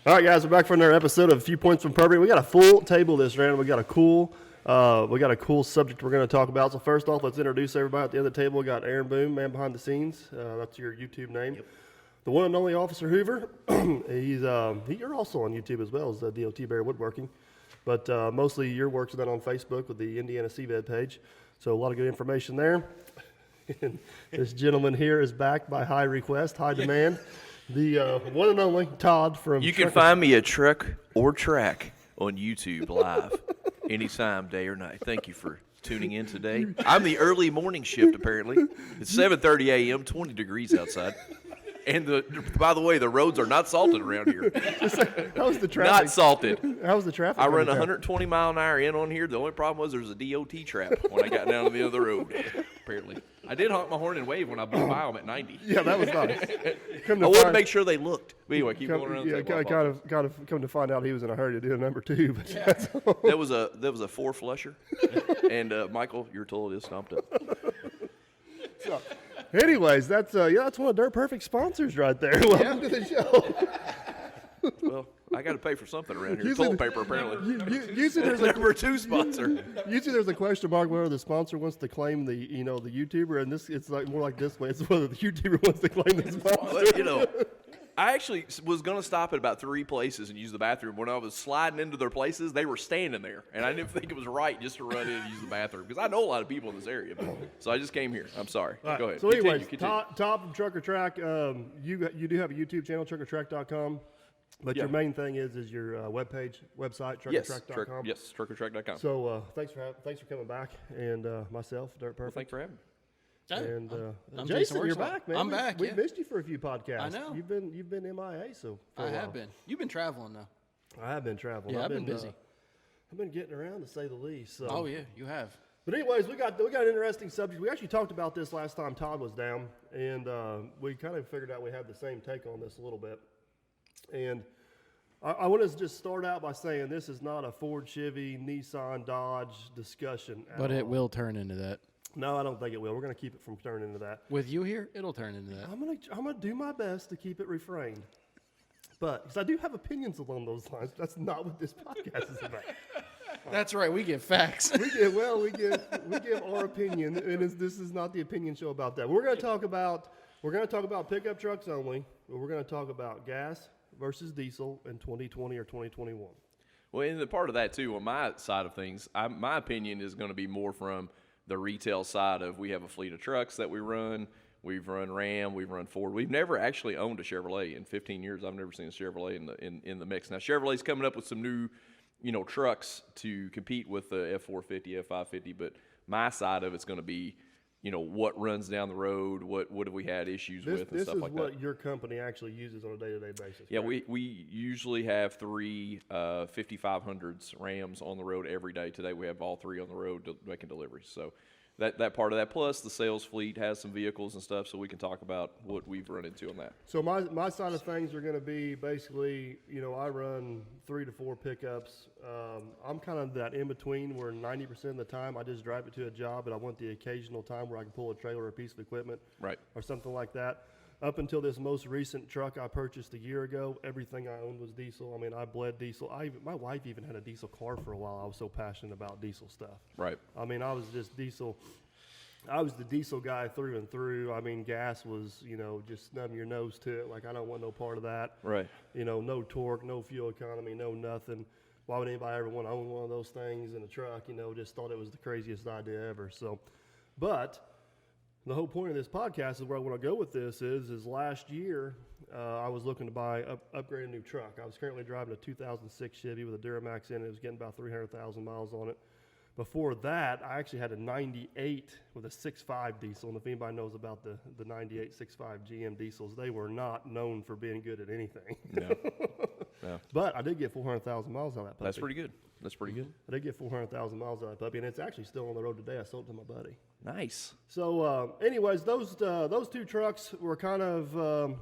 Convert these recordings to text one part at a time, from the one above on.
All right, guys, we're back for another episode of A Few Points from Perfect. We got a full table this round. We got a cool subject we're going to talk about. So first off, let's introduce everybody at the other table. We got Aaron Boone, man behind the scenes. That's your YouTube name. Yep. The one and only Officer Hoover. You're also on YouTube as well as DOT Bear Woodworking, but mostly your work's done on Facebook with the Indiana Seabed page. So a lot of good information there. And this gentleman here is backed by high request, high demand. The one and only Todd from. You can find me at Truck or Track on YouTube live anytime, day or night. Thank you for tuning in today. I'm the early morning shift, apparently. It's 7:30 a.m., 20 degrees outside. And by the way, the roads are not salted around here. How's the traffic? Not salted. How's the traffic? I run 120 mile an hour in on here. The only problem was there was a DOT trap when I got down to the end of the road, apparently. I did honk my horn and wave when I blew by them at 90. Yeah, that was nice. I wanted to make sure they looked. But anyway, keep going around. Yeah, kind of come to find out he was in a hurry to do a number two. But yeah. That was a four flusher, and Michael, your toilet is stomped up. So, anyways, that's one of Dirt Perfect sponsors right there. Welcome to the show. Well, I got to pay for something around here. Toilet paper, apparently. Usually there's number two sponsor. Usually there's a question mark whether the sponsor wants to claim the YouTuber, and it's like more like this way. It's whether the YouTuber wants to claim the sponsor. Well, I actually was going to stop at about 3 places and use the bathroom. When I was sliding into their places, they were standing there, and I didn't think it was right just to run in and use the bathroom because I know a lot of people in this area. So I just came here. I'm sorry. Right. Go ahead. So anyways, continue. Todd from Truck or Track, you do have a YouTube channel, truckortrack.com. But your main thing is your website, truckortrack.com. Yes, truckortrack.com. So thanks for coming back, and myself, Dirt Perfect. Well, thanks for having me. And I'm Jason, you're back, man. I'm back. We missed you for a few podcasts. I know. You've been MIA, so I have been. You've been traveling though. I have been traveling. Yeah, I've been busy. I've been getting around, to say the least. So. Oh yeah, you have. But anyways, we got an interesting subject. We actually talked about this last time Todd was down, and we kind of figured out we had the same take on this a little bit. And I want to just start out by saying this is not a Ford, Chevy, Nissan, Dodge discussion. But it will turn into that. No, I don't think it will. We're going to keep it from turning into that. With you here, it'll turn into that. I'm gonna do my best to keep it refrained. But because I do have opinions along those lines, that's not what this podcast is about. That's right. We give facts. we give our opinion, and this is not the opinion show about that. We're going to talk about pickup trucks only. But we're going to talk about gas versus diesel in 2020 or 2021. Well, and the part of that too, on my side of things, my opinion is going to be more from the retail side of we have a fleet of trucks that we run. We've run Ram, we've run Ford. We've never actually owned a Chevrolet in 15 years. I've never seen a Chevrolet in the mix. Now Chevrolet's coming up with some new, trucks to compete with the F450, F550. But my side of it's going to be, what runs down the road, what have we had issues with, and stuff like that. This is what your company actually uses on a day-to-day basis. Yeah, right? we usually have 3 5500s Rams on the road every day. Today we have all 3 on the road making deliveries. So that part of that, plus the sales fleet has some vehicles and stuff, so we can talk about what we've run into on that. So my side of things are going to be basically, I run 3 to 4 pickups. I'm kind of that in between where 90% of the time I just drive it to a job, but I want the occasional time where I can pull a trailer or a piece of equipment, right, or something like that. Up until this most recent truck I purchased a year ago, everything I owned was diesel. I mean, I bled diesel. My wife even had a diesel car for a while. I was so passionate about diesel stuff. Right. I mean, I was just diesel. I was the diesel guy through and through. I mean, gas was, just snub your nose to it. Like, I don't want no part of that. Right. No torque, no fuel economy, no nothing. Why would anybody ever want to own one of those things in a truck? Just thought it was the craziest idea ever. So, but the whole point of this podcast is where I want to go with this is last year I was looking to upgrade a new truck. I was currently driving a 2006 Chevy with a Duramax in it. It was getting about 300,000 miles on it. Before that, I actually had a 98 with a 6.5 diesel. And if anybody knows about the 98 6.5 GM diesels, they were not known for being good at anything. No. No. But I did get 400,000 miles out of that puppy. That's pretty good. I did get 400,000 miles out of that puppy, and it's actually still on the road today. I sold it to my buddy. Nice. So, anyways, those 2 trucks were kind of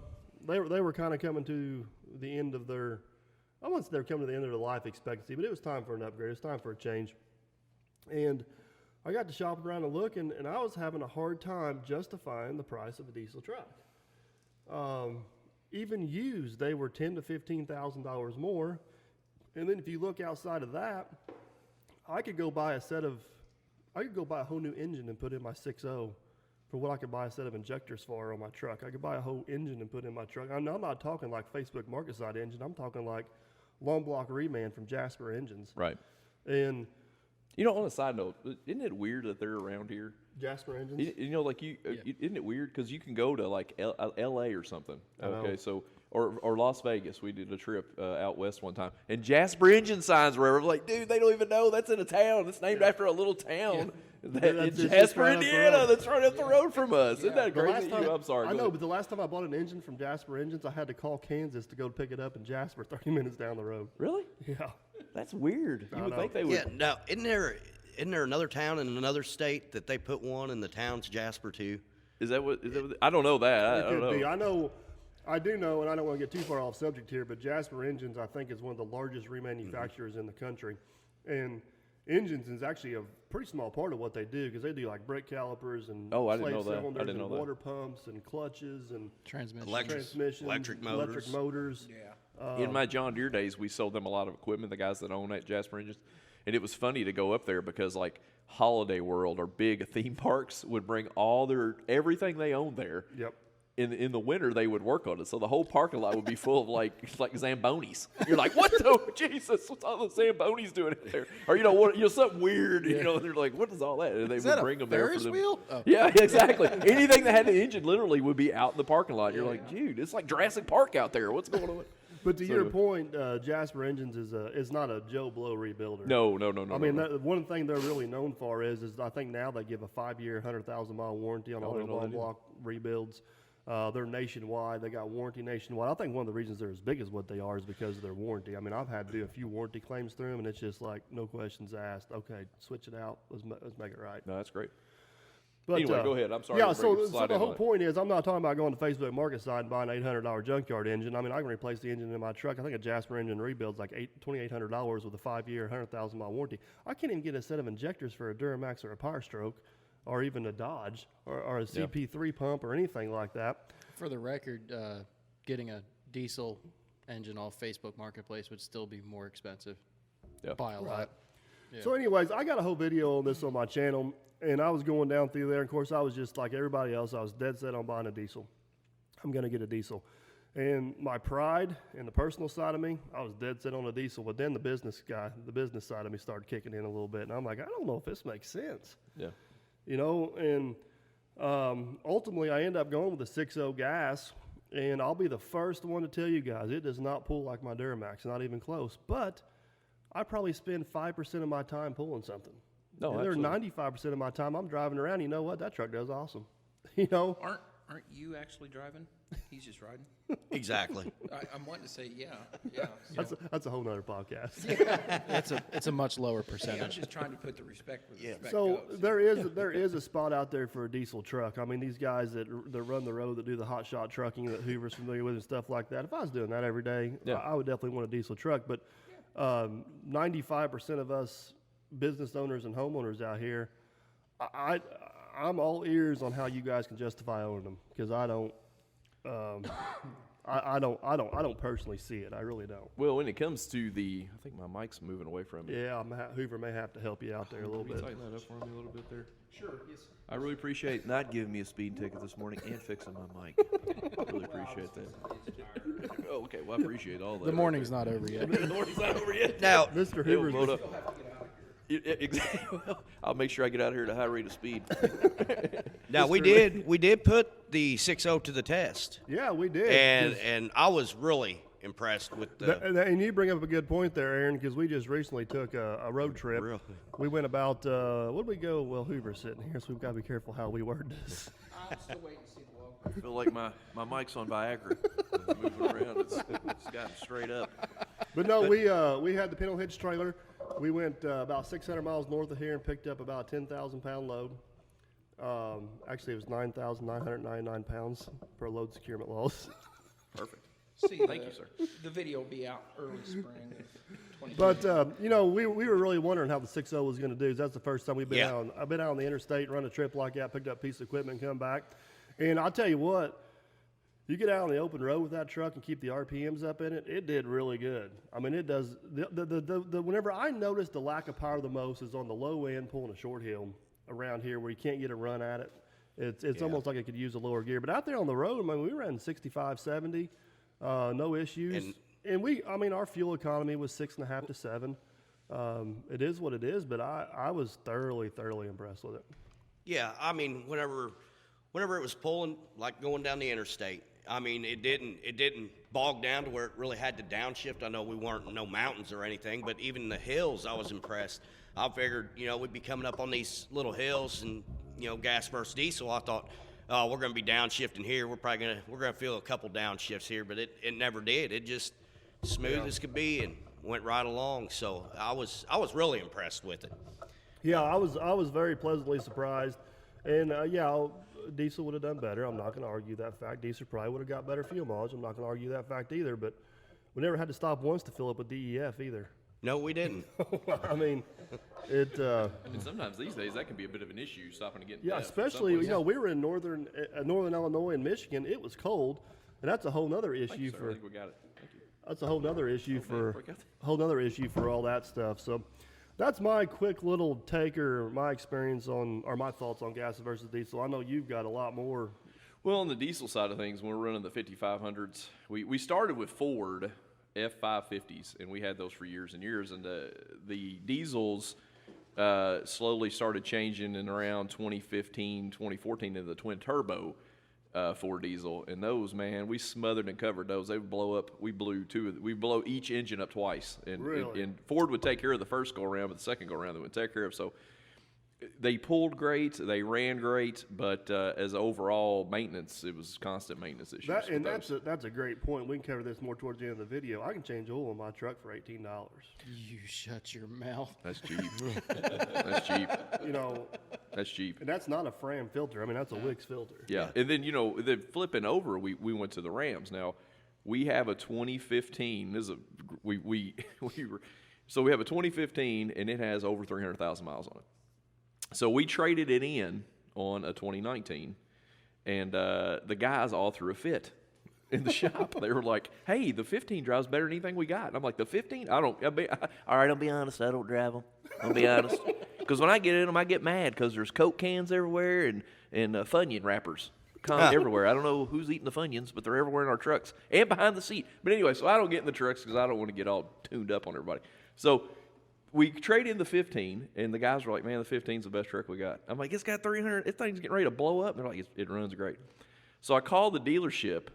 they were kind of coming to the end of their. I wouldn't say they were coming to the end of their life expectancy, but it was time for an upgrade. It was time for a change. And I got to shop around and look, and I was having a hard time justifying the price of a diesel truck. even used, they were $10,000 to $15,000 more. And then if you look outside of that, I could go buy a whole new engine and put in my 6.0 for what I could buy a set of injectors for on my truck. I could buy a whole engine and put in my truck. I'm not talking like Facebook market side engine. I'm talking like long block reman from Jasper Engines. Right. And You know, on a side note, isn't it weird that they're around here? Jasper Engines. You know, like isn't it weird? Because you can go to like L.A. or something. Okay, so or Las Vegas. We did a trip out west one time, and Jasper Engine signs were like, dude, they don't even know that's in a town. It's named after a little town. In Jasper, right Indiana, that's right up the road from us. Isn't that crazy? I'm sorry. I know, but the last time I bought an engine from Jasper Engines, I had to call Kansas to go pick it up in Jasper, 30 minutes down the road. Really? Yeah. That's weird. You would think they would. Yeah, now, isn't there another town in another state that they put one in the town's Jasper too? Is that what I don't know that. I don't know. I do know, and I don't want to get too far off subject here, but Jasper Engines, I think, is one of the largest remanufacturers in the country. And engines is actually a pretty small part of what they do, because they do like brake calipers and I didn't know that. cylinders I didn't know and that. water pumps and clutches and Transmissions. Electric motors. Yeah. In my John Deere days, we sold them a lot of equipment, the guys that own that Jasper Engines. And it was funny to go up there because, like, Holiday World or big theme parks would bring everything they owned there. Yep. In the winter, they would work on it. So the whole parking lot would be full of, like Zambonis. You're like, what the, Jesus, what's all the Zambonis doing in there? Or, something weird, they're like, what is all that? And they would bring them there for them. Wheel? Oh. Yeah, exactly. Anything that had an engine literally would be out in the parking lot. You're like, dude, it's like Jurassic Park out there. What's going on? But to your point, Jasper Engines is not a Joe Blow rebuilder. No. I mean, one thing they're really known for is I think now they give a 5-year, 100,000-mile warranty on all their long block rebuilds. They're nationwide. They got warranty nationwide. I think one of the reasons they're as big as what they are is because of their warranty. I mean, I've had to do a few warranty claims through them, and it's just like no questions asked. Okay, switch it out. Let's make it right. No, that's great. But, anyway, go ahead. I'm sorry. Yeah, so the whole point is I'm not talking about going to Facebook market side and buying an $800 junkyard engine. I mean, I can replace the engine in my truck. I think a Jasper engine rebuild's like $2,800 with a 5-year, 100,000-mile warranty. I can't even get a set of injectors for a Duramax or a Power Stroke or even a Dodge or a CP3 pump or anything like that. For the record, getting a diesel engine off Facebook Marketplace would still be more expensive by a lot. Yeah. So anyways, I got a whole video on this on my channel, and I was going down through there. Of course, I was just like everybody else. I was dead set on buying a diesel. I'm going to get a diesel. And my pride and the personal side of me, I was dead set on a diesel. But then the business side of me started kicking in a little bit. And I'm like, I don't know if this makes sense. Yeah. And ultimately I end up going with a 6.0 gas. And I'll be the first one to tell you guys, it does not pull like my Duramax, not even close. But I probably spend 5% of my time pulling something. No, and 95% of my time I'm driving around. You know what? That truck does awesome. Aren't you actually driving? He's just riding. Exactly. I'm wanting to say, yeah. That's a whole nother podcast. It's a much lower I'm percentage. just trying to put the respect where the respect So goes. there is a spot out there for a diesel truck. I mean, these guys that run the road, that do the hot shot trucking that Hoover's familiar with and stuff like that. If I was doing that every day, I would definitely want a diesel truck. But 95% of us business owners and homeowners out here, I'm all ears on how you guys can justify owning them, because I don't personally see it. I really don't. Well, when it comes to I think my mic's moving away from me. Yeah, Hoover may have to help you out there a little Can you bit. tighten that up for me a little bit there? Sure, yes. I really appreciate not giving me a speeding ticket this morning and fixing my mic. I really appreciate that. Oh, okay. Well, I appreciate all that. The morning's not over yet. The morning's not over yet. Now, Mr. It'll Hoover's load up. Exactly. Well, I'll make sure I get out here at a high rate of speed. now we did put the 6.0 to the test, Yeah, we did. and I was really impressed with the. And you bring up a good point there, Aaron, because we just recently took a road trip. Really? We went about, what did we go? Well, Hoover's sitting here, so we've got to be careful how we word this. I'm still waiting to see the logo. I feel like my mic's on Viagra. It's moving around. It's gotten straight up. But no, we had the pintle hitch trailer. We went about 600 miles north of here and picked up about a 10,000-pound load. Actually, it was 9,999 pounds per load securement loss. Perfect. See, Thank you, sir. The video will be out early spring of 2020. But we were really wondering how the 6.0 was going to do. That's the first time we've been Yeah. out. I've been out on the interstate, run a trip like that, picked up a piece of equipment, and come back. And I'll tell you what, You get out on the open road with that truck and keep the RPMs up in it, it did really good. I mean, it does. Whenever I notice the lack of power the most is on the low end pulling a short hill around here where you can't get a run at it. It's almost like it could use a lower gear. But out there on the road, I mean, we ran 65, 70, no issues. And our fuel economy was 6.5 to 7. It is what it is, but I was thoroughly impressed with it. Yeah, I mean, whenever it was pulling, like going down the interstate, I mean, it didn't bog down to where it really had to downshift. I know we weren't no mountains or anything, but even the hills, I was impressed. I figured, we'd be coming up on these little hills and, gas versus diesel. I thought, oh, we're going to be downshifting here. We're going to feel a couple downshifts here, but it never did. It just smooth as could be and went right along. So I was really impressed with it. Yeah, I was very pleasantly surprised. And, diesel would have done better. I'm not going to argue that fact. Diesel probably would have got better fuel mileage. I'm not going to argue that fact either. But we never had to stop once to fill up with DEF either. No, we didn't. I mean, it. And sometimes these days that can be a bit of an issue, stopping to get. Yeah, especially we were in northern Illinois and Michigan. It was cold, and that's a whole nother issue I think we got it. Thank you. That's a whole nother issue for all that stuff. So. That's my quick little take or my experience or my thoughts on gas versus diesel. I know you've got a lot more. Well, on the diesel side of things, when we're running the 5500s, we started with Ford F550s, and we had those for years and years. And the diesels slowly started changing in around 2015, 2014 into the twin turbo Ford diesel. And those, man, we smothered and covered those. They would blow up. We blow each engine up twice. And, really? and Ford would take care of the first go around, but the second go around they would take care of. So they pulled great, they ran great, but as overall maintenance, it was constant maintenance issues. That's a great point. We can cover this more towards the end of the video. I can change oil in my truck for $18. You shut your mouth. That's cheap. That's cheap. That's cheap. And that's not a Fram filter. I mean, that's a Wix filter. Yeah. And then, then flipping over, we went to the Rams. Now, we have a 2015. So we have a 2015, and it has over 300,000 miles on it. So we traded it in on a 2019, and the guys all threw a fit in the shop. They were like, "Hey, the 15 drives better than anything we got." And I'm like, "The 15? All right, I'll be honest. I don't drive them. I'll be honest. Because when I get in them, I get mad because there's Coke cans everywhere and Funyun wrappers everywhere. I don't know who's eating the Funyuns, but they're everywhere in our trucks and behind the seat. But anyway, so I don't get in the trucks because I don't want to get all tuned up on everybody. So we trade in the 15, and the guys were like, "Man, the 15's the best truck we got." I'm like, "It's got 300. This thing's getting ready to blow up." And they're like, "It runs great." So I called the dealership,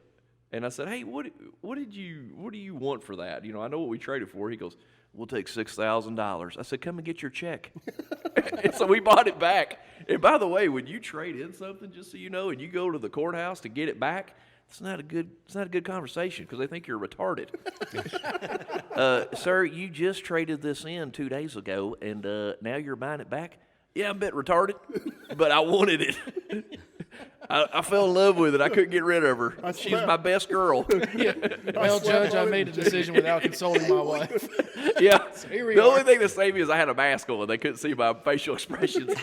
and I said, "Hey, what do you want for that? I know what we traded for." He goes, "We'll take $6,000. I said, "Come and get your check." And so we bought it back. And by the way, when you trade in something, just so you know, and you go to the courthouse to get it back, it's not a good conversation because they think you're retarded. Sir, you just traded this in 2 days ago, and now you're buying it back? Yeah, I'm a bit retarded, but I wanted it. I fell in love with it. I couldn't get rid of her. She's my best girl. Well, Judge, I made a decision without consulting my wife. Yeah. So here we the are. only thing that saved me is I had a mask on. They couldn't see my facial expressions.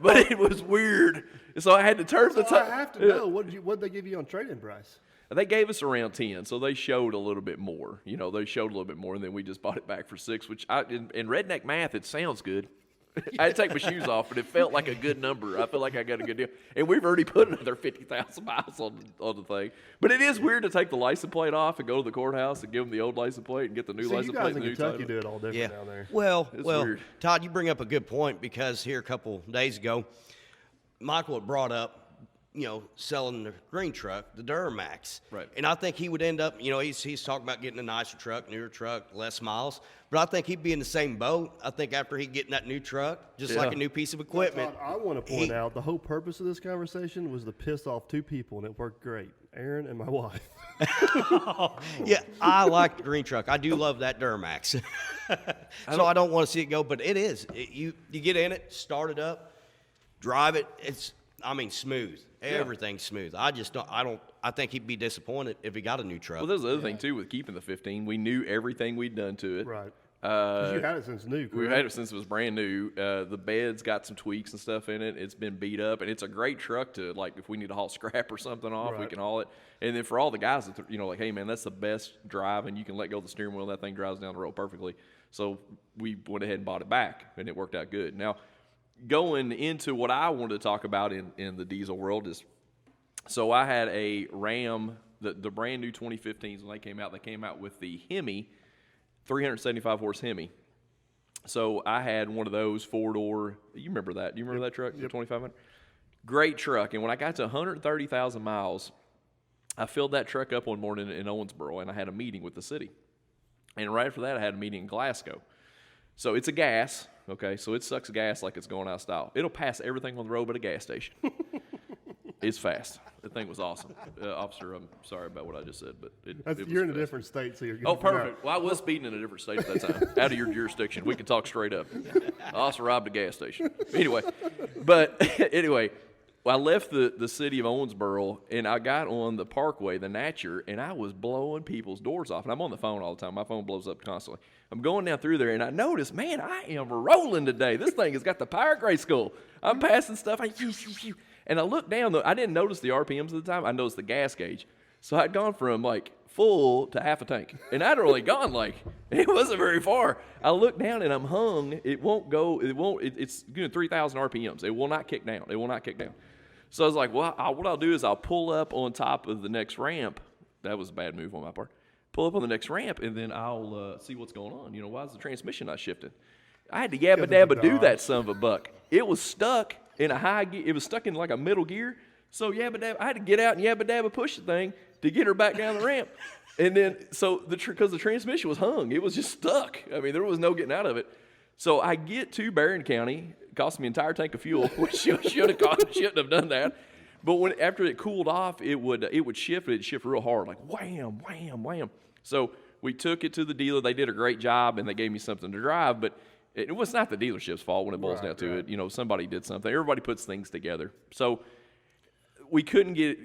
But it was weird. So I had to turn the time. I have to know, what did they give you on trade-in price? They gave us around 10, so they showed a little bit more. They showed a little bit more, and then we just bought it back for 6, which in redneck math, it sounds good. I had to take my shoes off, but it felt like a good number. I feel like I got a good deal. And we've already put another 50,000 miles on the thing. But it is weird to take the license plate off and go to the courthouse and give them the old license plate and get the new license plate. You guys in Kentucky do it all different down there. Well, weird. Todd, you bring up a good point because here a couple days ago, Michael had brought up, selling the green truck, the Duramax. Right. And I think he would end up, he's talking about getting a nicer truck, newer truck, less miles. But I think he'd be in the same boat. I think after he get in that new truck, just like a new piece of equipment. Todd, I want to point out the whole purpose of this conversation was to piss off 2 people, and it worked great. Aaron and my wife. Yeah, I like the green truck. I do love that Duramax. So I don't want to see it go, but it is. You get in it, start it up, drive it. It's smooth. Everything's smooth. I think he'd be disappointed if he got a new truck. Well, there's the other thing, too, with keeping the 15. We knew everything we'd done to it. Right. 'Cause you had it since new, correct? We've had it since it was brand new. The bed's got some tweaks and stuff in it. It's been beat up, and it's a great truck to, like, if we need to haul scrap or something off, we Right. can haul it. And then for all the guys that, like, hey, man, that's the best drive, and you can let go of the steering wheel, and that thing drives down the road perfectly. So we went ahead and bought it back, and it worked out good. Now, going into what I wanted to talk about in the diesel world is, so I had a Ram, the brand new 2015s when they came out with the Hemi, 375 horse Hemi. So I had one of those 4-door. You remember that? Do you remember that truck, the 2500? Great truck. And when I got to 130,000 miles, I filled that truck up one morning in Owensboro, and I had a meeting with the city. And right after that, I had a meeting in Glasgow. So it's a gas, okay? So it sucks gas like it's going out of style. It'll pass everything on the road but a gas station. It's fast. The thing was awesome. Officer, I'm sorry about what I just said, but it was You're in a fast. different state, so you're good. Oh, perfect. Well, I was speeding in a different state at that time, out of your jurisdiction. We can talk straight up. I also robbed a gas station. Anyway, I left the city of Owensboro, and I got on the Parkway, the Natcher, and I was blowing people's doors off. And I'm on the phone all the time. My phone blows up constantly. I'm going down through there, and I noticed, man, I am rolling today. This thing has got the power gray skull. I'm passing stuff. And I looked down. I didn't notice the RPMs at the time. I noticed the gas gauge. So I'd gone from, like, full to half a tank. And I'd only gone, like, it wasn't very far. I looked down, and I'm hung. It's doing 3,000 RPMs. It will not kick down. So I was like, well, what I'll do is I'll pull up on top of the next ramp. That was a bad move on my part. Pull up on the next ramp, and then I'll see what's going on. Why is the transmission not shifting? I had to yabba dabba do that son of a buck. It was stuck in a high gear. It was stuck in like a middle gear. So yabba dabba, I had to get out and yabba dabba push the thing to get her back down the ramp. And then, because the transmission was hung, it was just stuck. I mean, there was no getting out of it. So I get to Barron County. It cost me an entire tank of fuel, which shouldn't have done that. But after it cooled off, it would shift. It'd shift real hard, like wham, wham, wham. So we took it to the dealer. They did a great job, and they gave me something to drive. But it was not the dealership's fault when it boils down to it. Somebody did something. Everybody puts things together. So we couldn't get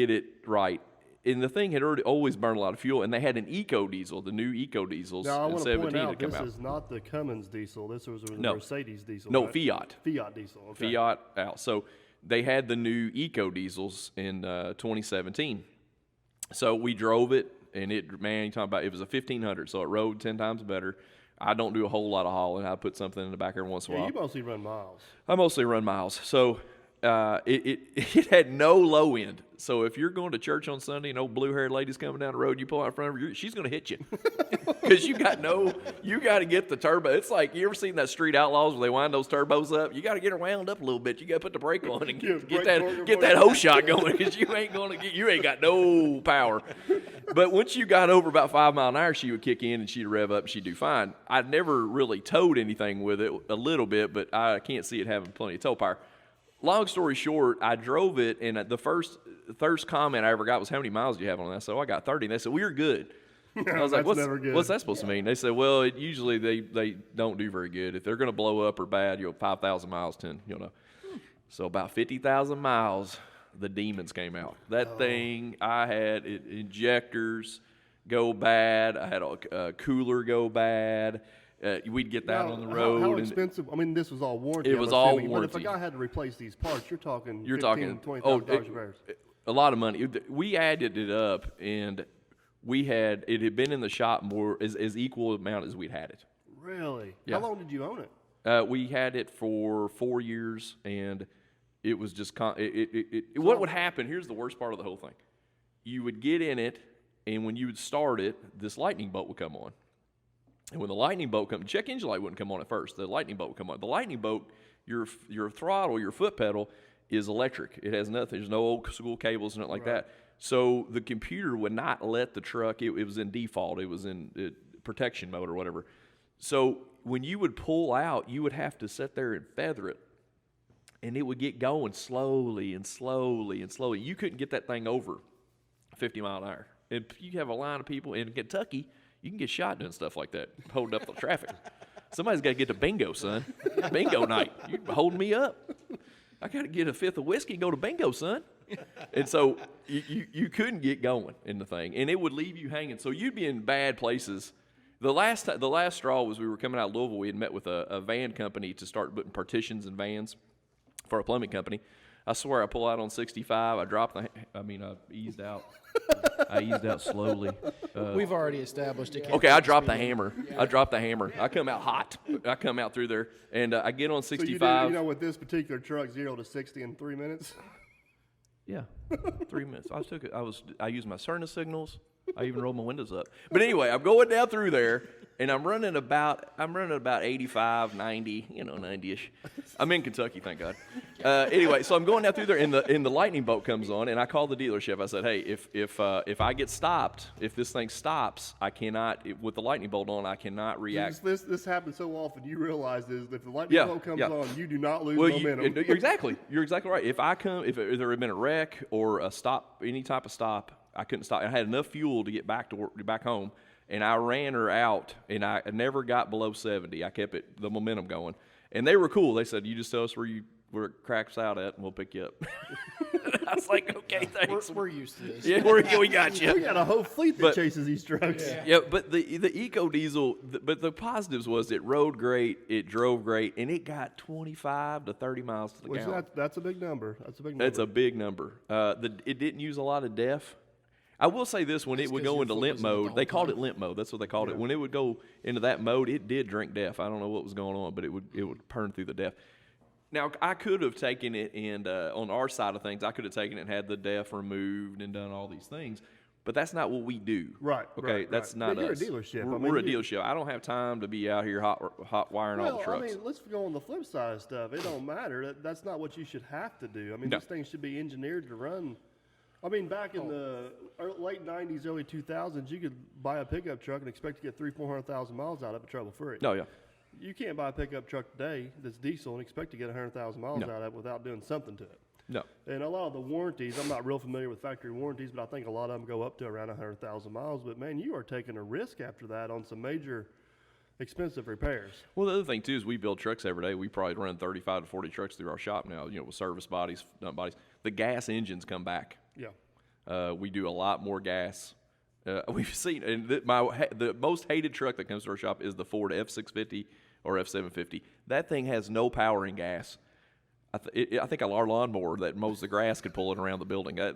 it right. And the thing had always burned a lot of fuel, and they had an eco diesel, the new eco diesels Now, I in want to 17 point out, that come this out. is not the Cummins diesel. This was a Mercedes diesel. No, right? Fiat. Fiat diesel. Okay. Fiat out. So they had the new eco diesels in 2017. So we drove it, and you talking about, it was a 1500, so it rode 10 times better. I don't do a whole lot of hauling. I put something in the back every once in a while. You mostly run miles. I mostly run miles. So it had no low end. So if you're going to church on Sunday and old blue-haired lady's coming down the road, you pull out in front of her, she's going to hit you. Because you got to get the turbo. It's like, you ever seen that Street Outlaws where they wind those turbos up? You got to get her wound up a little bit. You got to put the brake on and get that hose shot going, because you ain't got no power. But once you got over about 5 mile an hour, she would kick in and she'd rev up and she'd do fine. I'd never really towed anything with it, a little bit, but I can't see it having plenty of tow power. Long story short, I drove it, and the first comment I ever got was, how many miles do you have on that? So I got 30. And they said, we're good. I was like, what's that supposed to mean? They said, well, usually they don't do very good. If they're going to blow up or bad, 5,000 miles, 10, So about 50,000 miles, the demons came out. That thing, I had injectors go bad. I had a cooler go bad. We'd get that on the road. How expensive? I mean, this was all warranty. It was all But if warranty. a guy had to replace these parts, you're talking $20,000 repairs. A lot of money. We added it up, and it had been in the shop more as equal amount as we'd had it. Really? Yeah. How long did you own it? We had it for 4 years, and it was just what would happen. Here's the worst part of the whole thing: you would get in it, and when you would start it, this lightning bolt would come on. And when the lightning bolt comes, check engine light wouldn't come on at first. The lightning bolt would come on. The lightning bolt, your throttle, your foot pedal is electric. It has nothing. There's no old school cables, nothing like that. So the computer would not let the truck. It was in default. It was in protection mode or whatever. So when you would pull out, you would have to sit there and feather it, and it would get going slowly and slowly and slowly. You couldn't get that thing over 50 mile an hour. And you have a line of people in Kentucky. You can get shot doing stuff like that, holding up the traffic. Somebody's got to get to bingo, son. Bingo night. You're holding me up. I got to get a fifth of whiskey and go to bingo, son. And so you couldn't get going in the thing, and it would leave you hanging. So you'd be in bad places. The last straw was we were coming out of Louisville. We had met with a van company to start putting partitions in vans for a plumbing company. I swear I pull out on 65. I eased out. I eased out slowly. We've already established it. Okay, I dropped the hammer. I dropped the hammer. I come out hot. I come out through there, and I get on 65. So you know, with this particular truck, 0 to 60 in 3 minutes. Yeah, 3 minutes. I used my Cerna signals. I even rolled my windows up. But anyway, I'm going down through there, and I'm running about 85, 90, 90-ish. I'm in Kentucky, thank God. Anyway, so I'm going down through there, and the lightning bolt comes on, and I called the dealership. I said, hey, if I get stopped, if this thing stops, I cannot, with the lightning bolt on, I cannot react. This happens so often. You realize is if the lightning bolt comes on, you do not lose momentum. You're exactly right. If there had been a wreck or a stop, any type of stop, I couldn't stop. I had enough fuel to get back to work, back home, and I ran her out, and I never got below 70. I kept the momentum going, and they were cool. They said, "You just tell us where it cracks out at, and we'll pick you up." I was like, "Okay, thanks. We're used to this." Yeah, we got you. We got a whole fleet that chases these trucks. Yeah, but the Eco Diesel, but the positives was it rode great, it drove great, and it got 25 to 30 miles to the gallon. That's a big number. That's a big number. It didn't use a lot of DEF. I will say this, when it would go into limp mode, they called it limp mode. That's what they called it. When it would go into that mode, it did drink DEF. I don't know what was going on, but it would burn through the DEF. Now, I could have taken it and on our side of things, I could have taken it and had the DEF removed and done all these things, but that's not what we do. Right. Okay, that's not You're us. a dealership. We're a dealership. I don't have time to be out here hot wiring all the trucks. I mean, let's go on the flip side of stuff. It don't matter. That's not what you should have to do. I mean, No. These things should be engineered to run. I mean, back in the late 90s, early 2000s, you could buy a pickup truck and expect to get 400,000 miles out of it trouble-free. Oh, yeah. You can't buy a pickup truck today that's diesel and expect to get 100,000 miles out of it without doing something to it. No. And a lot of the warranties, I'm not real familiar with factory warranties, but I think a lot of them go up to around 100,000 miles. But, man, you are taking a risk after that on some major expensive repairs. Well, the other thing, too, is we build trucks every day. We probably run 35 to 40 trucks through our shop now, with service bodies, dump bodies. The gas engines come back. Yeah. We do a lot more gas. We've seen, and the most hated truck that comes to our shop is the Ford F650 or F750. That thing has no power and gas. I think our lawnmower that mows the grass could pull it around the building. I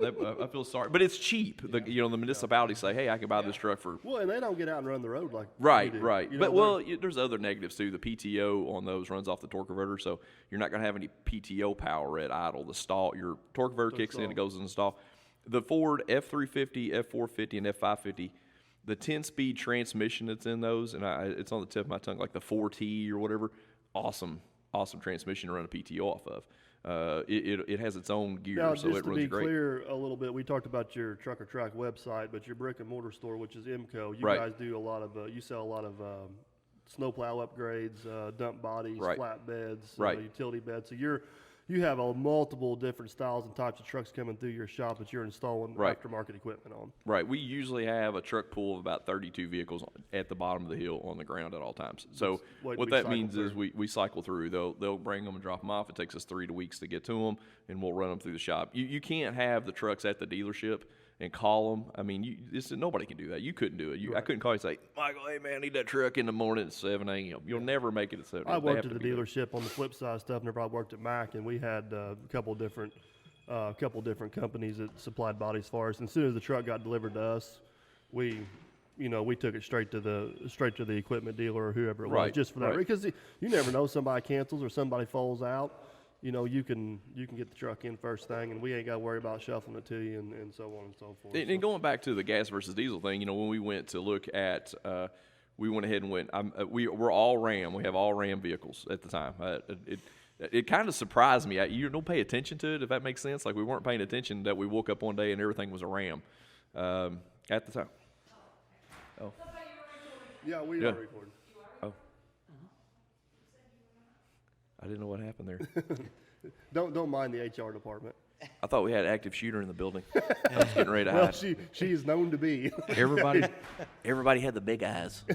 feel sorry, but it's cheap. The municipalities say, "Hey, I can buy this truck for." Well, and they don't get out and run the road like right. we do. Right. But there's other negatives too. The PTO on those runs off the torque converter, so you're not going to have any PTO power at idle. The stall, your torque converter kicks in, it goes in the stall. The Ford F350, F450, and F550, the 10-speed transmission that's in those, and it's on the tip of my tongue, like the 4T or whatever. Awesome transmission to run a PTO off of. It has its own gear, now, so it runs great. Just to be clear a little bit, we talked about your Truck or Track website, but your brick and mortar store, which is IMCO, you guys do a lot of, you sell a lot of snowplow upgrades, dump bodies, flatbeds, utility beds. So you have multiple different styles and types of trucks coming through your shop that you're installing aftermarket equipment on. Right. We usually have a truck pool of about 32 vehicles at the bottom of the hill on the ground at all times. So what that means is we cycle through. They'll bring them and drop them off. It takes us 3 weeks to get to them, and we'll run them through the shop. You can't have the trucks at the dealership and call them. I mean, nobody can do that. You couldn't do it. I couldn't call you and say, Michael, hey, man, I need that truck in the morning at 7 a.m. You'll never make it at 7 a.m. I worked at the dealership on the flip side of stuff, never I worked at Mack, and we had a couple different companies that supplied bodies for us. And as soon as the truck got delivered to us, we took it straight to the equipment dealer or whoever it was, just for that. Because you never know, somebody cancels or somebody falls out. You can get the truck in first thing, and we ain't got to worry about shuffling it to you and so on and so forth. And going back to the gas versus diesel thing, when we went to look at, we went ahead and went. We're all Ram. We have all Ram vehicles at the time. It kind of surprised me. You don't pay attention to it, if that makes sense. Like we weren't paying attention that we woke up one day and everything was a Ram at the time. Oh. Yeah, we are recording. Oh. I didn't know what happened there. Don't mind the HR department. I thought we had an active shooter in the building. I was getting ready to hide. Well, she is known to be. Everybody had the big eyes.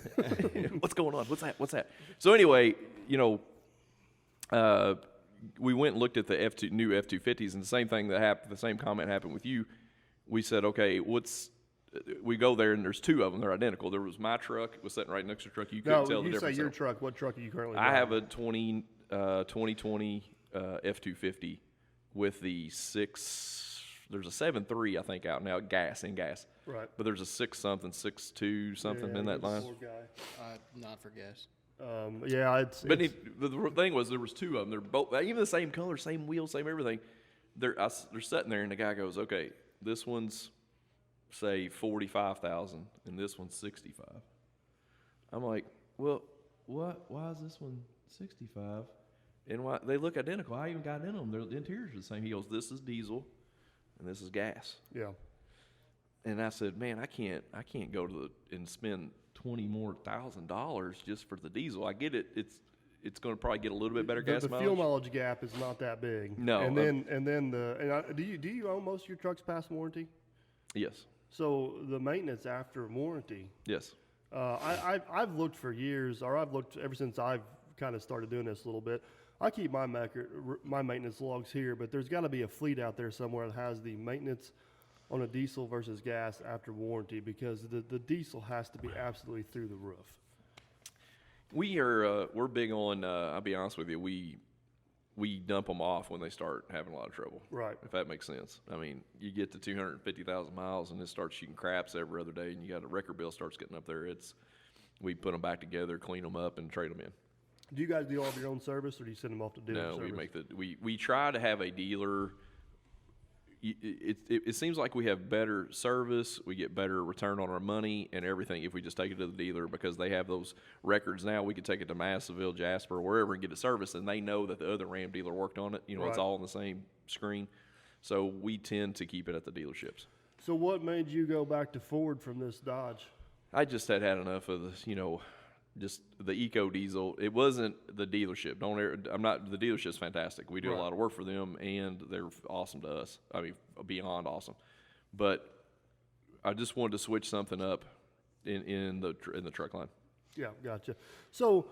What's going on? What's that? So anyway, we went and looked at the new F250s, and the same thing that happened. The same comment happened with you. We said, okay, we go there and there's two of them. They're identical. There was my truck. It was sitting right next to the truck. You couldn't tell the you difference. say your truck. What truck are you currently I driving? have a 2020 F-250 with the there's a 7.3 I think out now, gas. Right. But there's a 6.2 something in that you're the line. poor guy. Not for gas. But the thing was, there was two of them. They're both even the same color, same wheel, same everything. They're sitting there, and the guy goes, "Okay, this one's say 45,000, and this one's 65." I'm like, "Well, what? Why is this one 65? And why they look identical? I even got in them. The interiors are the same." He goes, "This is diesel, and this is gas." Yeah. And I said, "Man, I can't go to and spend $20,000 more just for the diesel. I get it. It's going to probably get a little bit better gas The mileage." fuel mileage gap is not that big. No, And then do you own most of your trucks past warranty? Yes. So the maintenance after warranty. Yes. I've looked for years, or I've looked ever since I've kind of started doing this a little bit. I keep my maintenance logs here, but there's got to be a fleet out there somewhere that has the maintenance on a diesel versus gas after warranty, because the diesel has to be absolutely through the roof. We're big on. I'll be honest with you. We dump them off when they start having a lot of trouble. Right. If that makes sense. I mean, you get to 250,000 miles and it starts shooting craps every other day, and you got a record bill starts getting up there. We put them back together, clean them up, and trade them in. Do you guys do all of your own service, or do you send them off to dealer No, service? we try to have a dealer. It seems like we have better service, we get better return on our money and everything if we just take it to the dealer, because they have those records now. We could take it to Massillville, Jasper, wherever, and get it serviced, and they know that the other Ram dealer worked on it. It's Right. all on the same screen. So we tend to keep it at the dealerships. So what made you go back to Ford from this Dodge? I just had enough of this, just the eco diesel. It wasn't the dealership. The dealership's fantastic. We do a lot of work for them, and they're awesome to us. I mean, beyond awesome. But I just wanted to switch something up in the truck line. Yeah, gotcha. So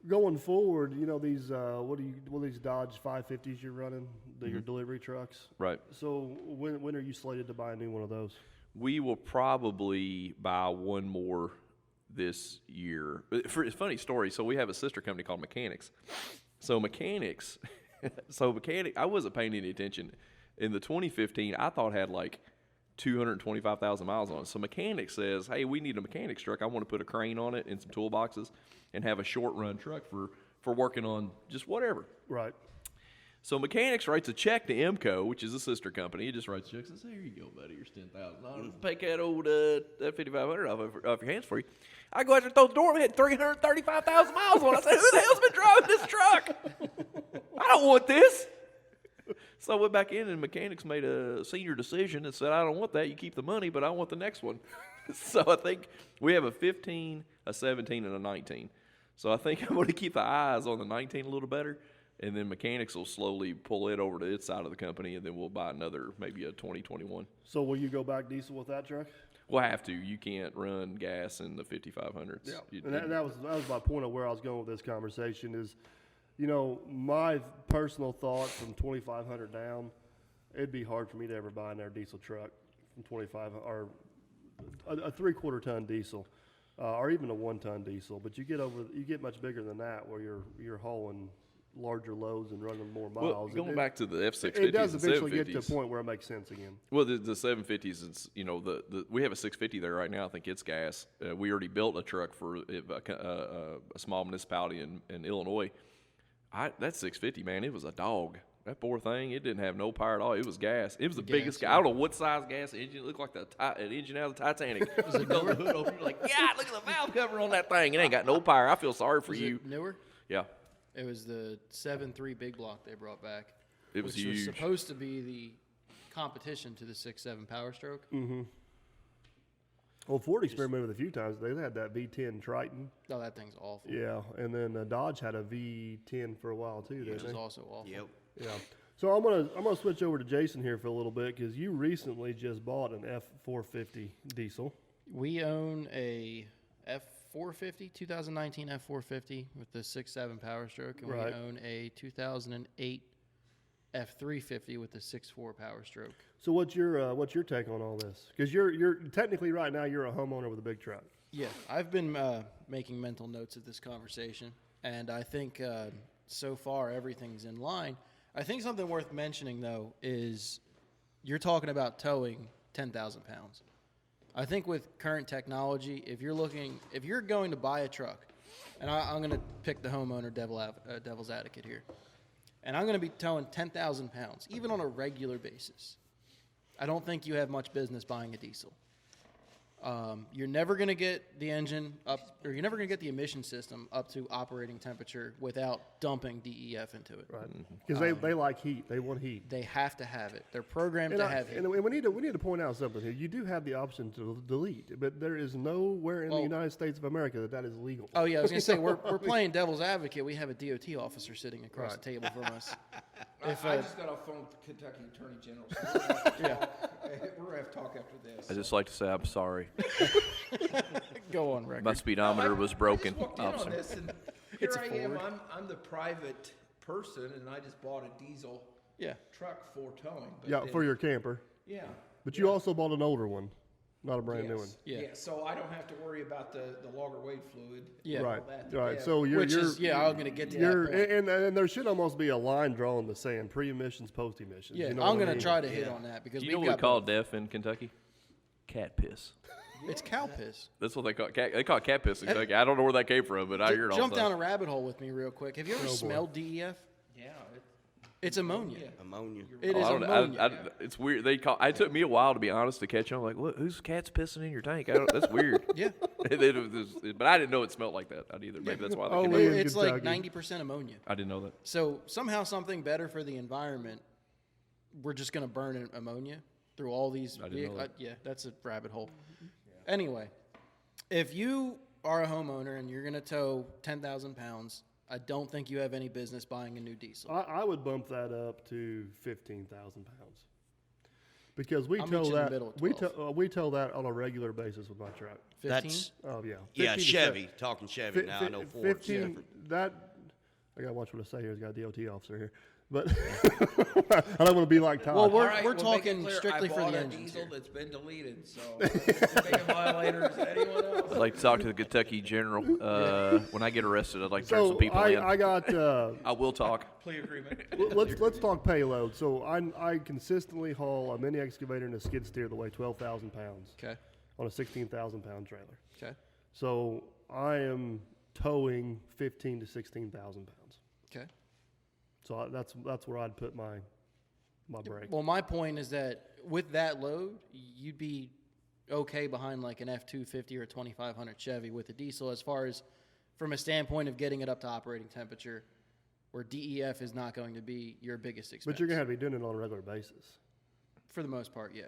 going forward, these what are these Dodge 550s you're running? Your delivery trucks. Right. So when are you slated to buy a new one of those? We will probably buy one more this year. It's a funny story. So we have a sister company called Mechanics. I wasn't paying any attention. In the 2015, I thought had like 225,000 miles on it. So Mechanics says, "Hey, we need a mechanics truck. I want to put a crane on it and some toolboxes and have a short run truck for working on just whatever." Right. So Mechanics writes a check to IMCO, which is a sister company. He just writes a check and says, "Here you go, buddy. Here's $10,000. Take that old that 5,500 off your hands for you." I go out there and throw the door. We had 335,000 miles on it. I said, "Who the hell's been driving this truck? I don't want this." So I went back in, and Mechanics made a senior decision and said, "I don't want that. You keep the money, but I want the next one." So I think we have a 15, a 17, and a 19. So I think I'm going to keep the eyes on the 19 a little better. And then Mechanics will slowly pull it over to its side of the company, and then we'll buy another, maybe a 2021. So will you go back diesel with that truck? We'll have to. You can't run gas in the 5500s. Yeah. And that was my point of where I was going with this conversation is, my personal thought from 2,500 down, it'd be hard for me to ever buy an air diesel truck from 2,500 or a 3/4 ton diesel, or even a 1 ton diesel. But you get much bigger than that, where you're hauling larger loads and running more miles. Well, going back to the F650s, it does and eventually 750s, get to a point where it makes sense again. Well, the 750s, it's, we have a 650 there right now. I think it's gas. We already built a truck for a small municipality in Illinois. That 650, man, it was a dog. That poor thing, it didn't have no power at all. It was gas. It was the biggest gas. I don't know what size gas engine. It looked like an engine out of the Titanic. Was it the hood open? You're like, yeah, look at the valve cover on that thing. It ain't got no power. I feel sorry for you. It newer? Yeah. It was the 7.3 big block they brought back. It was which huge. was supposed to be the competition to the 6.7 Power Stroke. Mm-hmm. Well, Ford experimented with it a few times. They had that V10 Triton. Oh, that thing's awful. Yeah, and then Dodge had a V10 for a while too, didn't Which they? is also awful. Yep. Yeah. So I'm gonna switch over to Jason here for a little bit, because you recently just bought an F450 diesel. We own a F450, 2019 F450 with the 6.7 Power Stroke, and Right. we own a 2008 F350 with the 6.4 power stroke. So what's your take on all this? Because you're technically right now you're a homeowner with a big truck. Yeah, I've been making mental notes of this conversation, and I think so far everything's in line. I think something worth mentioning, though, is you're talking about towing 10,000 pounds. I think with current technology, if you're going to buy a truck, and I'm going to pick the homeowner devil's advocate here, and I'm going to be towing 10,000 pounds, even on a regular basis, I don't think you have much business buying a diesel. You're never going to get the engine up, or you're never going to get the emission system up to operating temperature without dumping DEF into it. Right. Because they like heat. They want heat. They have to have it. They're programmed to have heat. And we need to point out something here. You do have the option to delete, but there is nowhere in the United States of America that is legal. Oh yeah, I was going to say we're playing devil's advocate. We have a DOT officer sitting across the table from us. I just got off the phone with the Kentucky Attorney General. So we're going to have to talk after this. I just like to say I'm sorry. Go on record. My speedometer was broken. I just walked in on this, and here It's a I am. Ford. I'm the private person, and I just bought a diesel truck for towing. But Yeah, then- for your camper. Yeah. But you also bought an older one, not a brand new one. Yeah. Yeah, so I don't have to worry about the logger weight fluid. Yeah. Right. All that. Right. Yeah. So you're Which is I'm going to get to that you're point. and there should almost be a line drawn in the sand, pre-emissions, post-emissions. Yeah, You know I'm what I going to mean? try to hit on that because You know we've what we got call DEF in Kentucky? Cat piss. it's cow piss. That's what they call cat. They call it cat piss in Kentucky. I don't know where that came from, but I hear it all Jump the time. down a rabbit hole with me real quick. Have you ever smelled DEF? Yeah. It's ammonia. Ammonia. It Oh, is I don't, ammonia. it's weird. It took me a while to be honest to catch on. Like, look, whose cat's pissing in your tank? That's weird. Yeah. But I didn't know it smelled like that either. Maybe that's why they Only came out. in It's like Kentucky. 90% ammonia. I didn't know that. So somehow something better for the environment, we're just going to burn ammonia through all these I didn't know that. yeah, that's a rabbit hole. Anyway, if you are a homeowner and you're going to tow 10,000 pounds, I don't think you have any business buying a new diesel. I would bump that up to 15,000 pounds because we I'll tow meet you in the that middle at we tow that on a regular basis with my truck. 15? That's Oh yeah. yeah, 15 to Chevy. Talking Chevy now. I know Ford's 15. different. That I gotta watch what I say here. He's got a DOT officer here, but I don't want to be like Todd. Well, we're- All right, we're make it talking clear, strictly I for the bought a engines diesel here. that's been deleted, so big violators. Anyone else? I'd like to talk to the Kentucky General. When I get arrested, I'd like to turn so some people in. I got. I will talk. Plea agreement. let's talk payload. So I consistently haul a mini excavator and a skid steer that weigh 12,000 pounds Okay. on a 16,000 pound trailer. Okay. So I am towing 15 to 16,000 pounds. Okay. So that's where I'd put my brake. Well, my point is that with that load, you'd be okay behind like an F250 or a 2500 Chevy with a diesel as far as from a standpoint of getting it up to operating temperature where DEF is not going to be your biggest expense. But you're gonna have to be doing it on a regular basis. For the most part, yeah.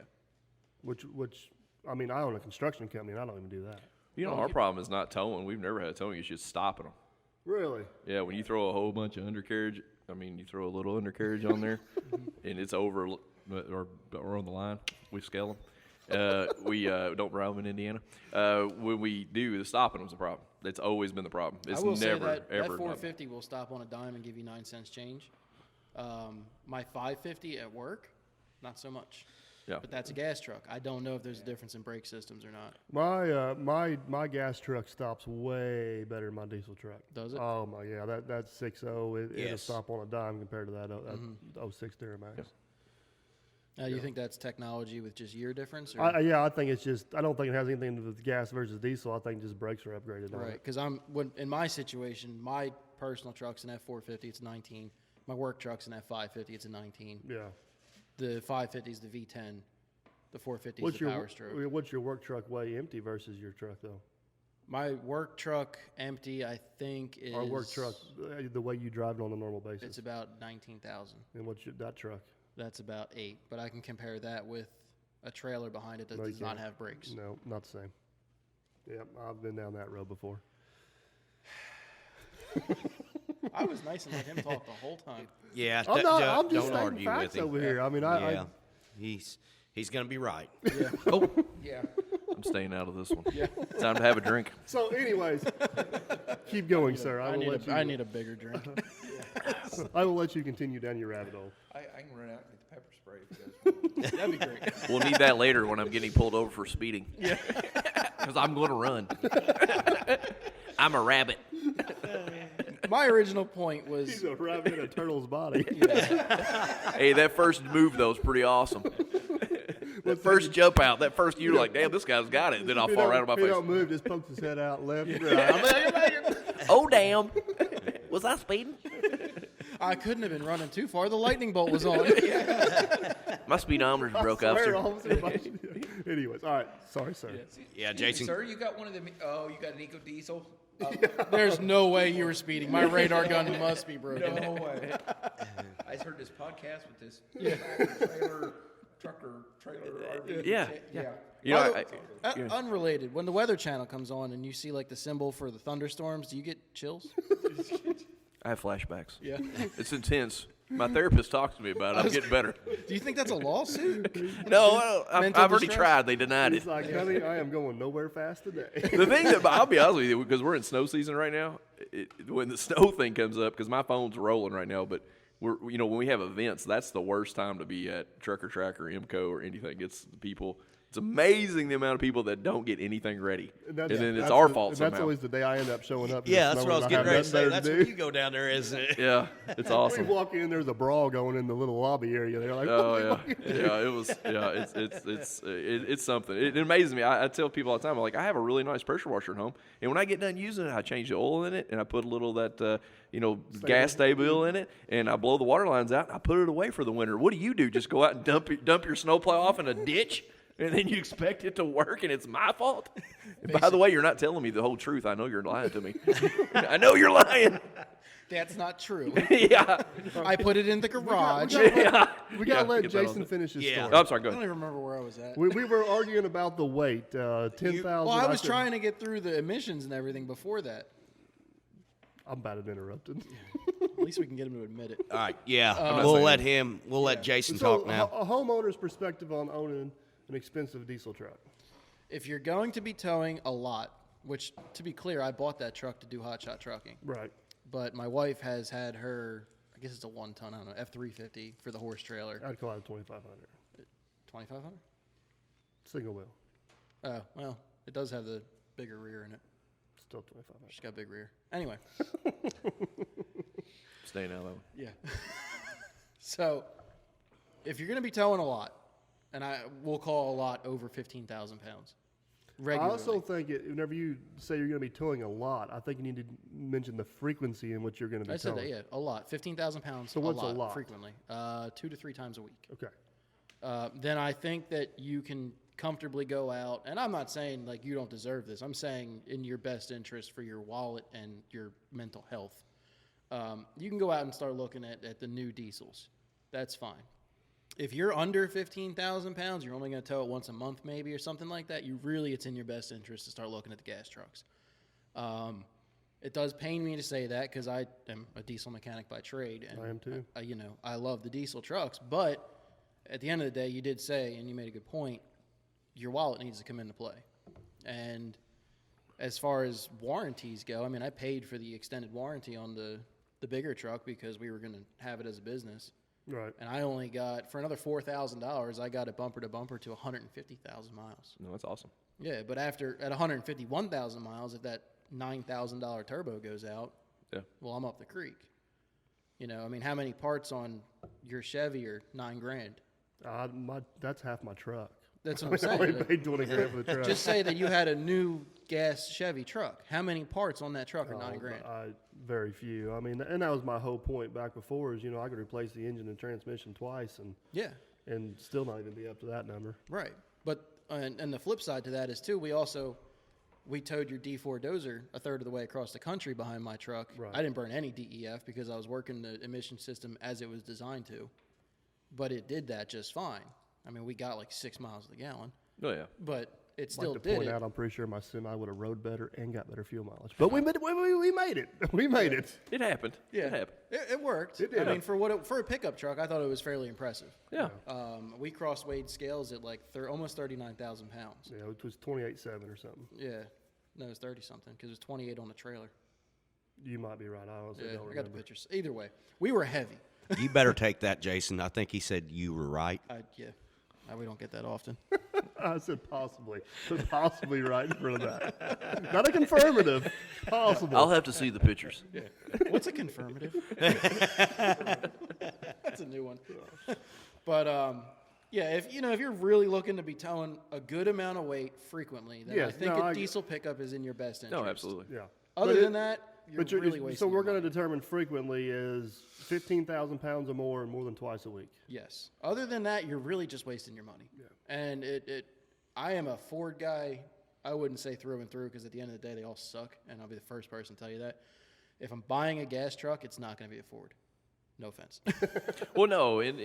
Which I mean, I own a construction company and I don't even do that. You know, our problem is not towing. We've never had towing. It's just stopping them. Really? Yeah, when you throw a whole bunch of undercarriage, you throw a little undercarriage on there, and it's over or on the line. We scale them. We don't drive them in Indiana. When we do, the stopping them's the problem. That's always been the problem. It's I will never, say that ever. that 450 will stop on a dime and give you 9 cents change. My 550 at work, not so much. Yeah. But that's a gas truck. I don't know if there's a difference in brake systems or not. My gas truck stops way better than my diesel truck. Does it? Oh my, yeah, that 6.0 it'll Yes. stop on a dime compared to that 06 Duramax. You think that's technology with just year difference? Or? I think it's just I don't think it has anything to do with gas versus diesel. I think just brakes are upgraded on Right, it. because in my situation, my personal truck's an F450, it's 19. My work truck's an F550, it's a 19. Yeah. The 550 is the V10. The 450 is What's the your Power Stroke. what's your work truck weigh empty versus your truck though? My work truck empty, I think, is Our work truck, the way you drive it on a normal basis. It's about 19,000. And what's that truck? That's about 8. But I can compare that with a trailer behind it that No, you does not can't. have brakes. No, not the same. Yep, I've been down that road before. I was nice and let him talk the whole time. Yeah, I'm just don't stating argue facts with him. over here. I mean, Yeah, he's gonna be right. Yeah. Oh, Yeah. I'm staying out of this one. Time to have a drink. So, anyways, keep going, sir. I will let you. I need a bigger drink. I will let you continue down your rabbit hole. I I can run out and get the pepper spray if you guys want. That'd be great. We'll need that later when I'm getting pulled over for speeding. Yeah. Because I'm going to run. I'm a rabbit. My original point was He's a rabbit in a turtle's body. Hey, that first move, though, is pretty awesome. That first jump out, that first, you're like, damn, this guy's got it. Then I'll fall right on my If he face. don't move, just pokes his head out left and right. I'm like, Oh, damn. Was I speeding? I couldn't have been running too far. The lightning bolt was on. My speedometer broke up, swear, sir. officer, anyways, all right. Sorry, sir. Yeah, Excuse me, Jason. sir, you got one of them. Oh, you got an Eco Diesel? There's no way you were speeding. My radar gun must be broken. No way. I just heard this podcast with this trailer, trucker, trailer, RV. Yeah. Yeah. You know, By the- unrelated. When the Weather Channel comes on and you see like the symbol for the thunderstorms, do you get chills? I have flashbacks. Yeah. It's intense. My therapist talks to me about it. I'm getting better. Do you think that's a lawsuit? No, I've Mental already distress? tried. They denied He's it. like, honey, I am going nowhere fast today. The thing that, I'll be honest with you, because we're in snow season right now, when the snow thing comes up, because my phone's rolling right now, but when we have events, that's the worst time to be at Trucker Track or MCO or anything. It's the people. It's amazing the amount of people that don't get anything ready, and then it's our fault That's somehow. always the day I end up showing up. Yeah, that's what I was getting ready to say. That's what when you go down there, isn't it? Yeah, it's We awesome. walk in, there's a brawl going in the little lobby area. They're like, Oh yeah, it was. Yeah, it's something. It amazes me. I tell people all the time, I'm like, I have a really nice pressure washer at home, and when I get done using it, I change the oil in it, and I put a little of that gas stable in it, and I blow the water lines out, and I put it away for the winter. What do? Just go out and dump your snowplow off in a ditch? And then you expect it to work, and it's my fault? And by the way, you're not telling me the whole truth. I know you're lying to me. I know you're lying. That's not true. Yeah. I put it in the garage. We gotta Yeah, let get that on Jason it. finish his Yeah. story. Oh, I'm sorry. Go I don't ahead. even remember where I was at. We were arguing about the weight. 10,000. Well, I was trying to get through the emissions and everything before that. I'm bad at interrupting. At least we can get him to admit it. All right. Yeah. not We'll saying let Jason So, talk now. a homeowner's perspective on owning an expensive diesel truck. If you're going to be towing a lot, which, to be clear, I bought that truck to do hotshot trucking. Right. But my wife has had her, I guess it's a 1-ton, I don't know, F-350 for the horse trailer. I'd call it 2,500. 2,500? Single wheel. Oh, well, it does have the bigger rear in it. Still 2,500. She's got a big rear. Anyway. Staying out of that. Yeah. So, if you're going to be towing a lot, and we'll call a lot over 15,000 pounds, I regularly. also think whenever you say you're going to be towing a lot, I think you need to mention the frequency in which you're going to be I said towing. that, yeah, a lot. 15,000 pounds, So what's a lot? frequently. 2 to 3 times a week. Okay. Then I think that you can comfortably go out, and I'm not saying like you don't deserve this. I'm saying in your best interest for your wallet and your mental health. You can go out and start looking at the new diesels. That's fine. If you're under 15,000 pounds, you're only going to tow it once a month maybe or something like that, it's in your best interest to start looking at the gas trucks. It does pain me to say that because I am a diesel mechanic by trade. And I am too. I love the diesel trucks, but at the end of the day, you did say, and you made a good point, your wallet needs to come into play. And as far as warranties go, I mean, I paid for the extended warranty on the bigger truck because we were going to have it as a business. Right. And I only got, for another $4,000, I got it bumper to bumper to 150,000 miles. No, that's awesome. Yeah, but at 151,000 miles, if that $9,000 turbo goes out, Yeah. well, I'm up the creek. I mean, how many parts on your Chevy are $9,000? That's half my truck. That's what I'm I already saying. paid 20 grand for the truck. Just say that you had a new gas Chevy truck. How many parts on that truck are $9,000? Very few. I mean, and that was my whole point back before is, I could replace the engine and transmission twice Yeah, and still not even be up to that number. right. But and the flip side to that is too, we towed your D4 dozer a third of the way across the country behind my truck. Right. I didn't burn any DEF because I was working the emission system as it was designed to, but it did that just fine. I mean, we got like 6 miles to the gallon, Oh yeah. but it still Like to did point it. out, I'm pretty sure my semi would have rode better and got better fuel mileage. But we made it. We made it. We made it. It happened. Yeah, It happened. It worked. It did. I mean, for a pickup truck, I thought it was fairly impressive. Yeah. We cross weighed scales at like almost 39,000 pounds. Yeah, it was 28.7 or something. Yeah, no, it was 30 something because it was 28 on the trailer. You might be right. I honestly Yeah, don't I got remember. the pictures. Either way, we were heavy. You better take that, Jason. I think he said you were right. Yeah, we don't get that often. I said possibly. Put possibly right in front of that. Not a confirmative. Possible. I'll have to see the pictures. What's a confirmative? That's a new one. But yeah, if you're really looking to be towing a good amount of weight frequently, then I think a diesel pickup is in your best interest. No, absolutely. Yeah. Other than that, you're really wasting. So we're your going to money. determine frequently is 15,000 pounds or more and more than twice a week. Yes. Other than that, you're really just wasting your money. Yeah. And I am a Ford guy. I wouldn't say through and through because at the end of the day, they all suck, and I'll be the first person to tell you that. If I'm buying a gas truck, it's not going to be a Ford. No offense. Well, no, and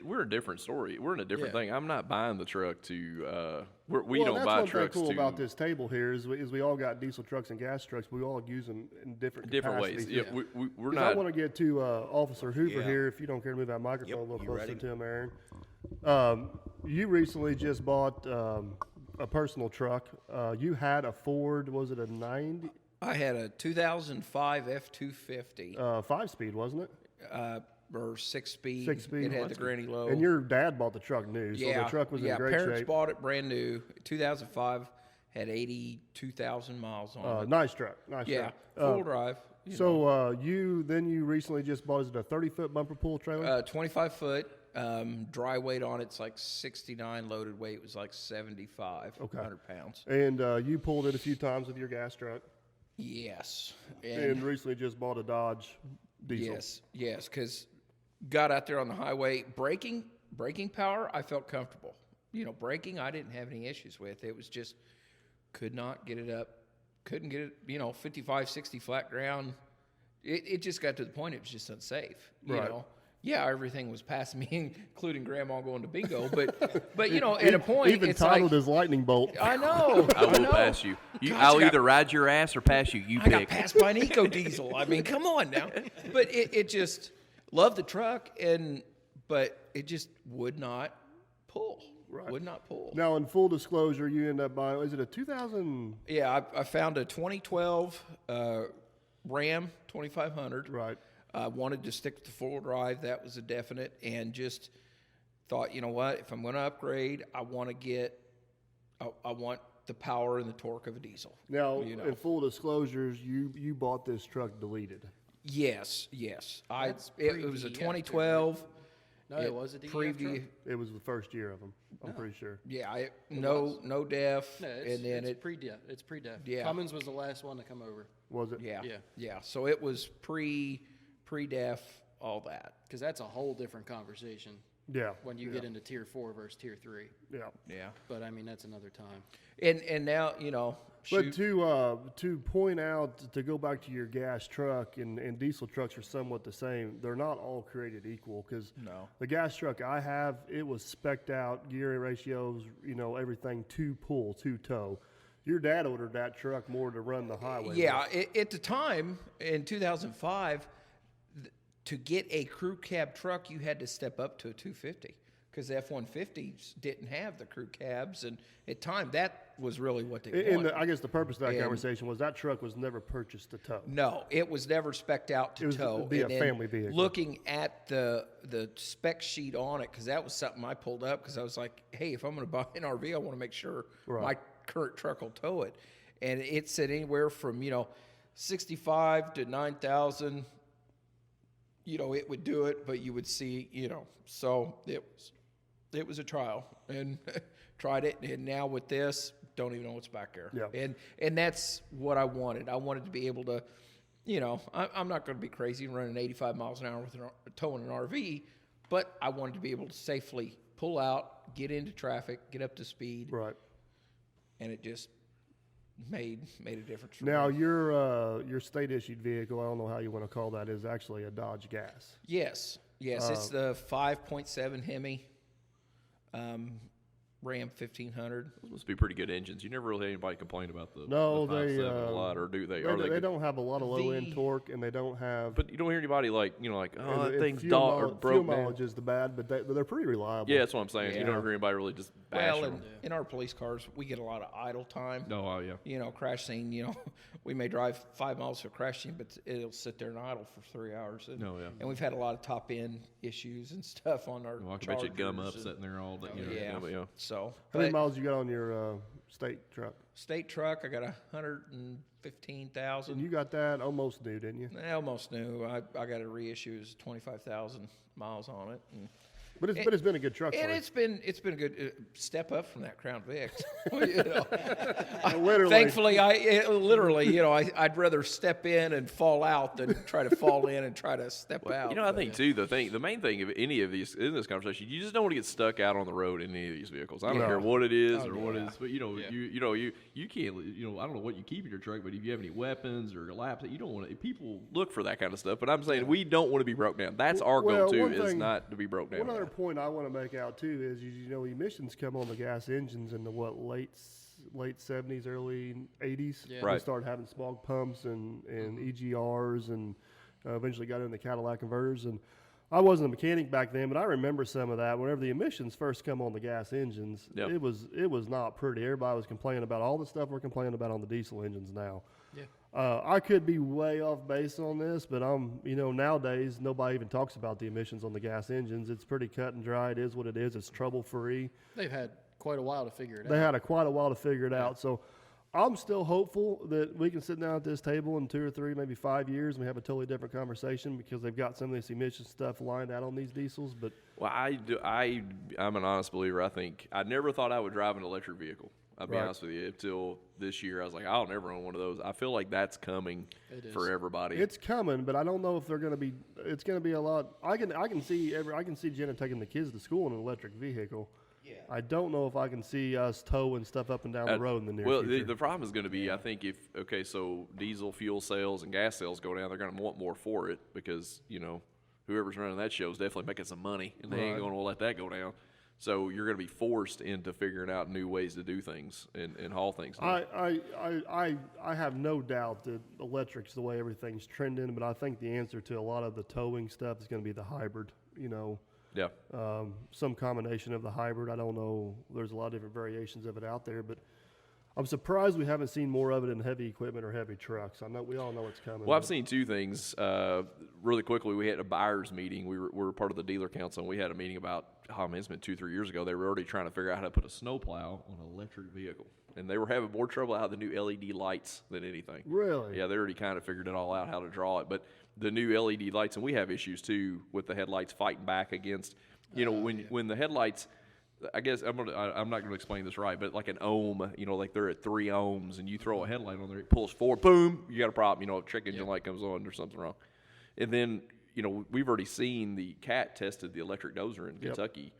we're a different story. We're in a different thing. I'm not buying the truck to. We don't buy trucks to. That's one thing cool about this table here is we all got diesel trucks and gas trucks. But we all use them in different ways. capacities. Yeah, we're not. I want to get to Officer Hoover here. If you don't care to move that microphone a little closer ready? to him, Aaron. You recently just bought a personal truck. You had a Ford. Was it a 90? I had a 2005 F-250, 5-speed, wasn't it? or 6-speed. 6-speed. It had the granny low. And your dad bought the truck new, so the truck was in great parents shape. bought it brand new. 2005 had 82,000 miles on it. Nice truck. Yeah, full drive. You recently just bought, is it a 30-foot bumper pull trailer? 25 foot. Dry weight on it's like 69. Loaded weight was like 75. 100 pounds. And you pulled it a few times with your gas truck. Yes. And recently just bought a Dodge diesel. Yes, because got out there on the highway. Braking power, I felt comfortable. Braking, I didn't have any issues with. It was just could not get it up. Couldn't get it, 55, 60 flat ground. It just got to the point it was just unsafe. You know? Yeah, everything was passing me, including Grandma going to bingo. But at a point, even it's titled like, his lightning bolt. I know. I will pass you. I'll either ride your ass or pass you. You I pick. got passed by an eco diesel. I mean, come on now. But it just loved the truck, but it just would not pull. Right. Would not pull. Now, in full disclosure, you end up buying, is it a 2000? Yeah, I found a 2012 Ram 2500. Right. I wanted to stick with the four-wheel drive. That was a definite, and just thought, you know what? If I'm going to upgrade, I want the power and the torque of a diesel. Now, in full disclosures, you bought this truck deleted. Yes. It was a pre-DEF 2012. No, it was a DEF preview. truck? It was the first year of them, I'm pretty sure. Yeah, no def, No, and then it's pre-def. It's pre-def. Yeah. Cummins was the last one to come over. Was it? Yeah. So it was pre-def, all that. Because that's a whole different conversation Yeah. when you get into Tier 4 versus Tier 3. Yeah. But, I mean, that's another time. And now, But to point out, to go back to your gas truck and diesel trucks are somewhat the same. They're not all created equal because the gas truck I have, it was spec'd out, gear ratios, everything to pull, to tow. Your dad ordered that truck more to run the highway. Yeah, at the time, in 2005, to get a crew cab truck, you had to step up to a 250 because the F-150s didn't have the crew cabs. And at time, that was really what they wanted. I guess the purpose of that conversation was that truck was never purchased to tow. No, it was never spec'd out to tow. It would be a family vehicle. Looking at the spec sheet on it, because that was something I pulled up because I was like, hey, if I'm going to buy an RV, I want to make sure my current truck will tow it. And it said anywhere from, 65 to 9,000, it would do it, but you would see, so it was a trial and tried it. And now with this, don't even know what's back there. Yeah. And that's what I wanted. I wanted to be able to, I'm not going to be crazy and running 85 miles an hour with towing an RV, but I wanted to be able to safely pull out, get into traffic, get up to speed. Right. And it just made a difference. Now, your state-issued vehicle, I don't know how you want to call that, is actually a Dodge Gas. Yes, it's the 5.7 Hemi Ram 1500. Those must be pretty good engines. You never really had anybody complain about the No, the 5.7 a lot, or do they? They don't have a lot of low end torque, and they don't have. But you don't hear anybody like oh, that and thing's fuel broke down. mileage is the bad, but they're pretty reliable. Yeah, that's what I'm saying. You Yeah. don't hear anybody really just bash Well, them. in our police cars, we get a lot of idle time. Oh, yeah. Crash scene, we may drive 5 miles to a crash scene, but it'll sit there and idle for 3 hours. And, Oh, yeah. And we've had a lot of top end issues and stuff on our Well, I can bet you gum up Chargers sitting there all day. yeah. But, yeah. So, How many but miles you got on your state truck? state truck, I got And 115,000. you got that almost new, didn't you? Almost new. I got a reissue. It's 25,000 miles on it. And But it's been a good truck. And for it's been a good step up from that Crown Vic. Literally. Thankfully, I'd rather step in and fall out than try to fall in and try to step out. I think too the main thing of any of these in this conversation, you just don't want to get stuck out on the road in any of these vehicles. I don't care what it is or what it is, but you can't. I don't know what you keep in your truck, but if you have any weapons or laps, you don't want to. People look for that kind of stuff, but I'm saying we don't want to be broke down. That's our goal too, is not to be broke down. One other point I want to make out too is emissions come on the gas engines in the late 70s, early 80s. Yeah. Right. We started having smog pumps and EGRs and eventually got into the Cadillac converters. And I wasn't a mechanic back then, but I remember some of that. Whenever the emissions first come on the gas engines, Yep. it was not pretty. Everybody was complaining about all the stuff we're complaining about on the diesel engines now. Yeah. I could be way off base on this, but nowadays nobody even talks about the emissions on the gas engines. It's pretty cut and dry. It is what it is. It's trouble free. They've had quite a while to figure it out. They had quite a while to figure it out. So I'm still hopeful that we can sit down at this table in 2 or 3, maybe 5 years, and we have a totally different conversation because they've got some of this emission stuff lined out on these diesels. But Well, I'm an honest believer. I never thought I would drive an electric vehicle. I'll be honest with you. Until this year, I was like, I'll never own one of those. I feel like that's coming for everybody. it's coming, but I don't know if they're going to be. It's going to be a lot. I can see Jenna taking the kids to school in an electric vehicle. Yeah. I don't know if I can see us towing stuff up and down the road in the near future. The problem is going to be, I think, so diesel fuel sales and gas sales go down, they're going to want more for it because, whoever's running that show is definitely making some money, and they ain't going to let that go down. So you're going to be forced into figuring out new ways to do things and haul things. I have no doubt that electric's the way everything's trending, but I think the answer to a lot of the towing stuff is going to be the hybrid. Yeah. Some combination of the hybrid. I don't know. There's a lot of different variations of it out there, but I'm surprised we haven't seen more of it in heavy equipment or heavy trucks. I know we all know it's coming. Well, I've seen two things. Really quickly, we had a buyer's meeting. We were part of the dealer council, and we had a meeting about, it's been 2-3 years ago. They were already trying to figure out how to put a snowplow on an electric vehicle. And they were having more trouble out of the new LED lights than anything. Really? Yeah, they already kind of figured it all out, how to draw it. But the new LED lights, and we have issues too with the headlights fighting back against, when the headlights, I guess I'm not going to explain this right, but like an ohm, like they're at 3 ohms, and you throw a headlight on there, it pulls forward, boom, you got a problem. A check engine light comes on, there's something wrong. And then, we've already seen the CAT tested the electric dozer in Kentucky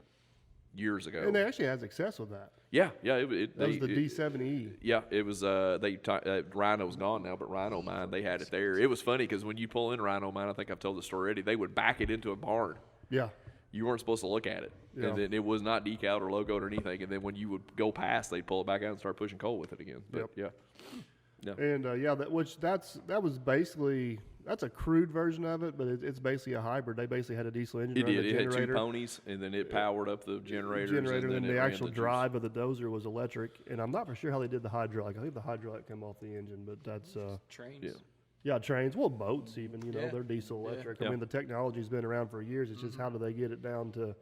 years ago. And they actually had success with that. Yeah. That was the D7E. Yeah, it was. Rhino's gone now, but Rhino Mine, they had it there. It was funny because when you pull in Rhino Mine, I think I've told the story already. They would back it into a barn. Yeah. You weren't supposed to look at it, and then it was not decaled or logoed or anything. And then when you would go past, they'd pull it back out and start pushing coal with it again. But, yeah. And that was basically. That's a crude version of it, but it's basically a hybrid. They basically had a diesel engine. It did. The It generator. had 2 ponies, and then it powered up the generators. And then then it the ran actual the juice. drive of the dozer was electric. And I'm not for sure how they did the hydraulic. I think the hydraulic came off the engine, but that's Trains. Yeah. yeah, trains. Well, boats even. They're diesel electric. Yeah. I mean, the technology's been around for years. It's just how do they get it down to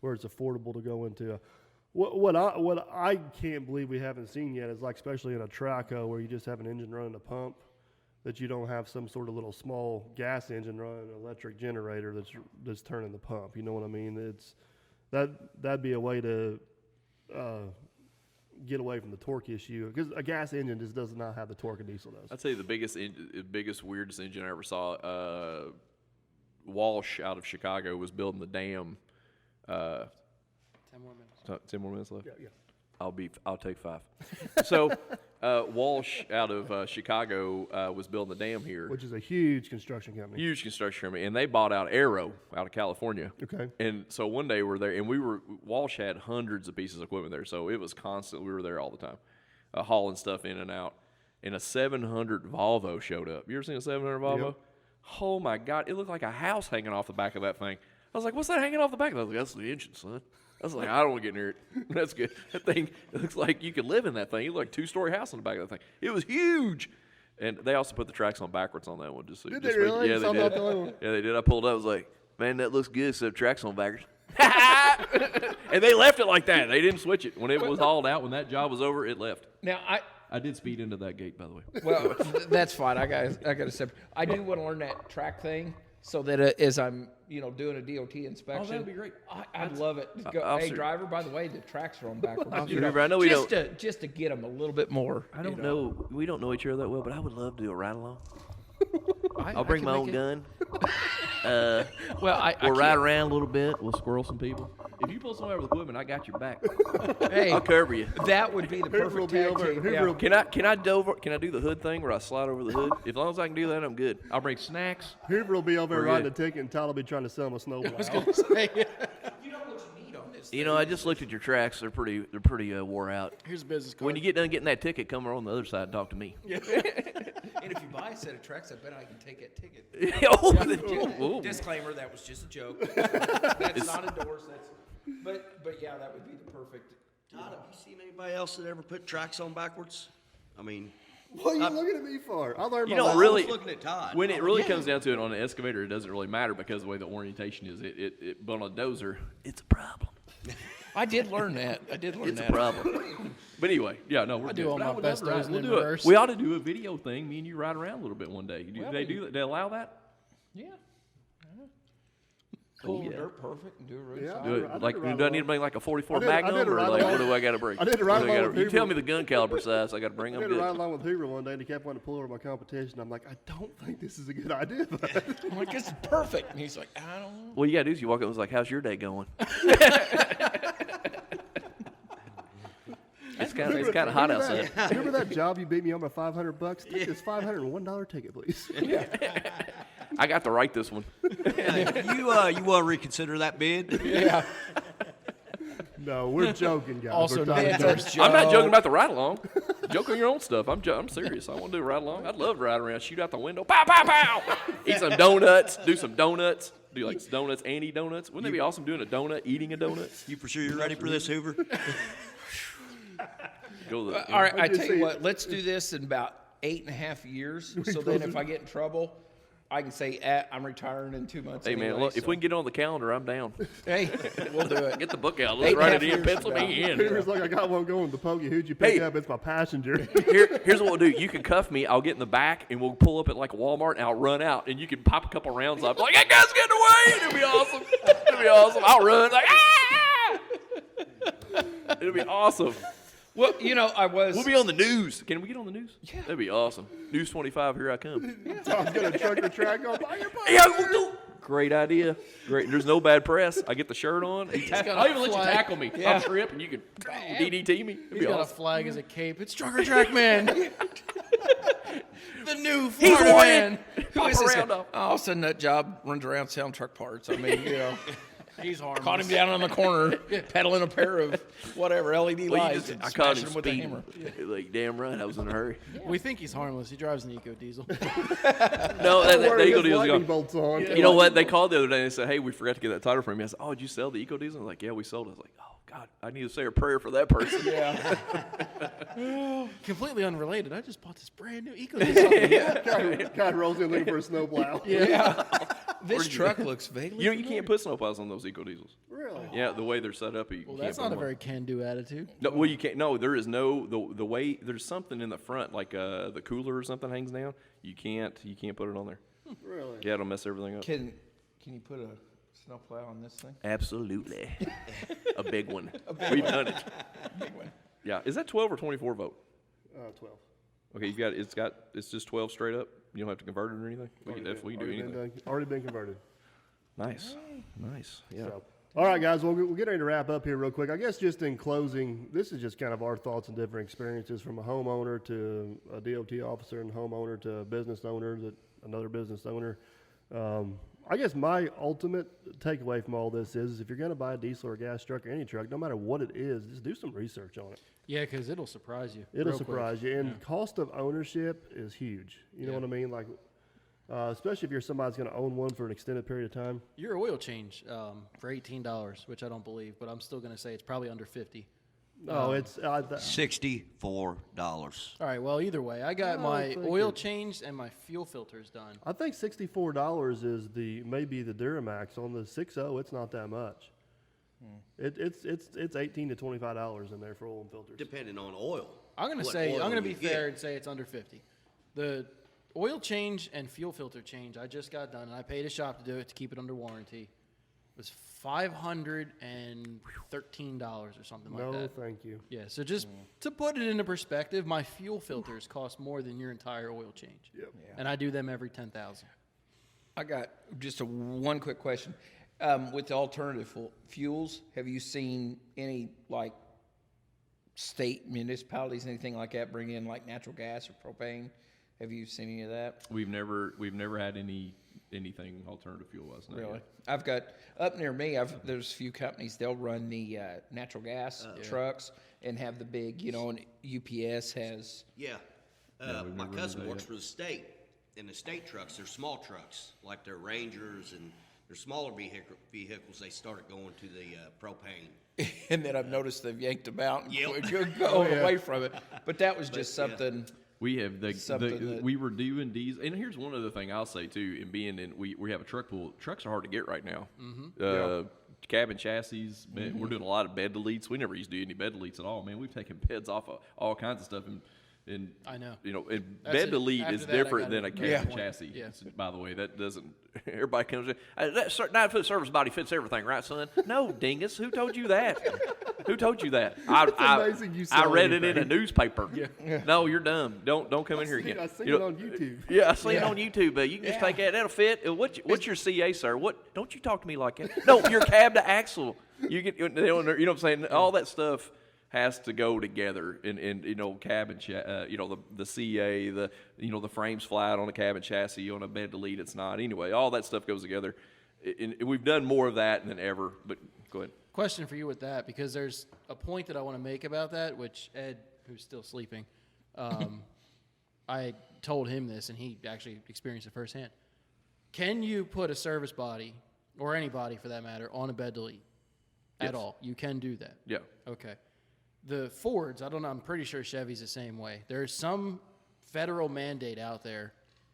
where it's affordable to go into. What I can't believe we haven't seen yet is like especially in a Traco where you just have an engine running a pump. That you don't have some sort of little small gas engine running an electric generator that's turning the pump. You know what I mean? It's that'd be a way to get away from the torque issue because a gas engine just does not have the torque a diesel does. I'd say the biggest weirdest engine I ever saw. Walsh out of Chicago was building the dam. 10 more minutes. 10 more minutes left. Yeah. I'll take 5. So Walsh out of Chicago was building the dam here. Which is a huge construction company. Huge construction company, and they bought out Arrow out of California. Okay. And so one day we're there, and Walsh had hundreds of pieces of equipment there, so it was constant. We were there all the time, hauling stuff in and out. And a 700 Volvo showed up. You ever seen a 700 Volvo? Yep. Oh my God! It looked like a house hanging off the back of that thing. I was like, "What's that hanging off the back?" I was like, "That's the engine, son." I was like, "I don't want to get near it." That's good. That thing, it looks like you could live in that thing. It looked like a 2-story house on the back of that thing. It was huge. And they also put the tracks on backwards on that one. Just so, Did just they really? Yeah, they Saw did. that the other one? Yeah, they did. I pulled up. I was like, "Man, that looks good. Except tracks on backwards." And they left it like that. They didn't switch it when it was hauled out. When that job was over, it left. Now I did speed into that gate, by the way. well, that's fine. I got to separate. I do want to learn that track thing so that as I'm doing a DOT inspection. Oh, that'd be great. I'd love it. Go, hey, officer. driver, by the way, the tracks are on backwards. Remember, I know we just don't. just to get them a little bit more. I don't know. We don't know each other that well, but I would love to do a ride along. I I'll bring can my make own it. gun. Well, I We'll ride can't- around a little bit. We'll squirrel some people. If you pull somewhere with equipment, I got your back. Hey, I'll cover you. that would be the Hoover will perfect be tag over. team. Hoover Yeah. will- Can I do the hood thing where I slide over the hood? As long as I can do that, I'm good. I'll bring snacks. Hoover will be over there We're riding good. the ticket, and Todd will be trying to sell him a snowplow. You know what you need on this. You know, I just looked at your tracks. They're pretty wore out. Here's a business card. When you get done getting that ticket, come over on the other side and talk to me. And if you buy a set of tracks, I bet I can take that ticket. Oh, Disclaimer: that was just a joke. That's not endorsed. But yeah, that would be the perfect. Todd, have you seen anybody else that ever put tracks on backwards? I mean, What are you looking at me for? I learned You my know, lesson. really, I was looking at Todd. when it really comes down to it on an excavator, it doesn't really matter because the way the orientation is. But on a dozer, it's a problem. I did learn that. It's a problem. But anyway, yeah, no, we're I do good. all But my would love best to ride. dozing We'll in do it. reverse. We ought to do a video thing. Me and you ride around a little bit one day. Do they do that? They allow that? Yeah. Oh, Pull yeah. the dirt perfect and do a roadside. Yeah. Do I it did like a do ride I need to along. bring like a 44 I did a Magnum or ride like along. what do I got to bring? I did a ride What do I along gotta- with You tell Hoover. me the gun caliber size I got to bring. I I'm did a ride good. along with Hoover one day, and he kept wanting to pull over my competition. I'm like, I don't think this is a good idea. I'm like, this is perfect. And he's like, I don't know. What you got to do is you walk up and it's like, how's your day going? It's kind of hot outside. Remember that job you beat me on by $500? Take this $501 ticket, please. I got to write this one. you want to reconsider that bid? Yeah. No, we're joking, guys. Also We're not trying to endorsed. joke. I'm not joking about the ride along. Joke on your own stuff. I'm serious. I want to do a ride along. I'd love to ride around, shoot out the window, pow, pow, pow. Eat some donuts, do some donuts, do like donuts and eat donuts. Wouldn't that be awesome doing a donut, eating a donut? You for sure you're ready for this, Hoover? Go to the, All right, I just tell you say- what. Let's do this in about 8.5 years. So then, if I get in trouble, I can say, I'm retiring in 2 months. Hey man, anyway, look, if so- we can get it on the calendar, I'm down. hey, we'll do it. Get the book out. Let's 8.5 write it in. years Pencil from me now. in. Hoover's like, I got one going to Pokey. Who'd you pick Hey. up? It's my passenger. Here's what we'll do. You can cuff me. I'll get in the back, and we'll pull up at like a Walmart, and I'll run out, and you can pop a couple rounds up. Like, that guy's getting away. It'll be awesome. It'll be awesome. I'll run. Like, ah! It'll be awesome. Well, I was. We'll be on the news. Can we get on the news? Yeah. That'd be awesome. News 25, here I come. Tom's got a truck or track on. Buy your bike. Yeah, we'll do. Great idea. Great. There's no bad press. I get the shirt on. got I'll a even let you flag. tackle me. I'll trip, and you can DDT me. It'd He's be got a awesome. flag as a cape. It's Trucker Track Man. The new He's Florida wanted. man. Who is this around guy? off. All of a sudden, that job runs around selling truck parts. I mean, He's harmless. caught him down on the corner, peddling a pair of whatever LED Well, lights and I caught smashing him him with a speeding. hammer. Like, damn right, I was in a hurry. We think he's harmless. He drives an Eco Diesel. No, Don't that worry, Eco his Diesel's lightning gone. bolts on. You know what? They called the other day and they said, hey, we forgot to get that title from you. I said, oh, did you sell the Eco Diesel? I was like, yeah, we sold it. I was like, oh, God, I need to say a prayer for that person. Yeah. Completely unrelated. I just bought this brand new Eco Diesel. Guy rolls in looking for a snowplow. This truck looks vaguely. You can't put snowplows on those Eco Diesels. Really? Yeah, the way they're set up, you Well, can't that's put not a them on. very can-do attitude. No, well, you can't. No, there is no the way. There's something in the front, like the cooler or something hangs down. You can't put it on there. Really? Yeah, it'll mess everything up. Can you put a snowplow on this thing? Absolutely, a big one. We've done it. Big one. Yeah, is that 12 or 24 volt? 12. Okay, it's just 12 straight up. You don't have to convert it or anything. We can definitely do anything. Already been converted. Nice. Yeah. All right, guys, we're getting ready to wrap up here real quick. I guess just in closing, this is just kind of our thoughts and different experiences from a homeowner to a DOT officer and homeowner to a business owner, another business owner. I guess my ultimate takeaway from all this is if you're going to buy a diesel or gas truck or any truck, no matter what it is, just do some research on it. Yeah, because it'll surprise you. It'll real surprise quick. you. And cost of ownership is huge. You know what I mean? Like, especially if you're somebody that's going to own one for an extended period of time. Your oil change for $18, which I don't believe, but I'm still going to say it's probably under 50. No, it's $64. All right. Well, either way, I got my oil changed and my fuel filters done. I think $64 is maybe the Duramax on the 6.0. It's not that much. It's $18 to $25 in there for oil and filters. Depending on oil. I'm going to What say oil I'm going to you be get. fair and say it's under 50. The oil change and fuel filter change I just got done, and I paid a shop to do it to keep it under warranty. It was $513 or something like No, that. thank you. Yeah, so just to put it into perspective, my fuel filters cost more than your entire oil change. Yep. And I do them every 10,000. I got just one quick question. With the alternative fuels, have you seen any like state municipalities, anything like that, bring in like natural gas or propane? Have you seen any of that? We've never had anything alternative fuel wise. Really? I've got up near me. There's a few companies. They'll run the natural gas trucks and have the big, and UPS has. Yeah. we've My never cousin done that works yet. for the state. And the state trucks, they're small trucks, like they're Rangers and they're smaller vehicles. They started going to the propane. And then I've noticed they've yanked them out and Yep. going away from it. But that was just something. We have Something we were doing these, and here's one other thing I'll say too. In being in, we have a truck pool. Trucks are hard to get right now. Cabin chassis. Man, we're doing a lot of bed deletes. We never used to do any bed deletes at all. Man, we've taken beds off of all kinds of stuff. And I know. And That's bed it. delete After is that, I different got than it. a cabin Yeah. chassis. Yeah. By the way, that doesn't. Everybody comes in. That 9-foot service body fits everything, right, son? No, dingus. Who told you that? Who told you that? amazing you I saw read it in a anything. newspaper. No, you're dumb. Don't come in here again. I seen You it know- on YouTube. Yeah, I seen it on YouTube, but you can just take that. That'll fit. What's your CA, sir? What? Don't you talk to me like that. No, your cab to axle. You get, you know what I'm saying? All that stuff has to go together. And cabin, the CA, the frame's flat on a cabin chassis, on a bed delete, it's not. Anyway, all that stuff goes together. And we've done more of that than ever. But go ahead. Question for you with that, because there's a point that I want to make about that, which Ed, who's still sleeping, I told him this, and he actually experienced it firsthand. Can you put a service body, or any body for that matter, on a bed delete at Yes. all? You can do that. Yeah. Okay. The Fords, I don't know, I'm pretty sure Chevy's the same way. There's some federal mandate out there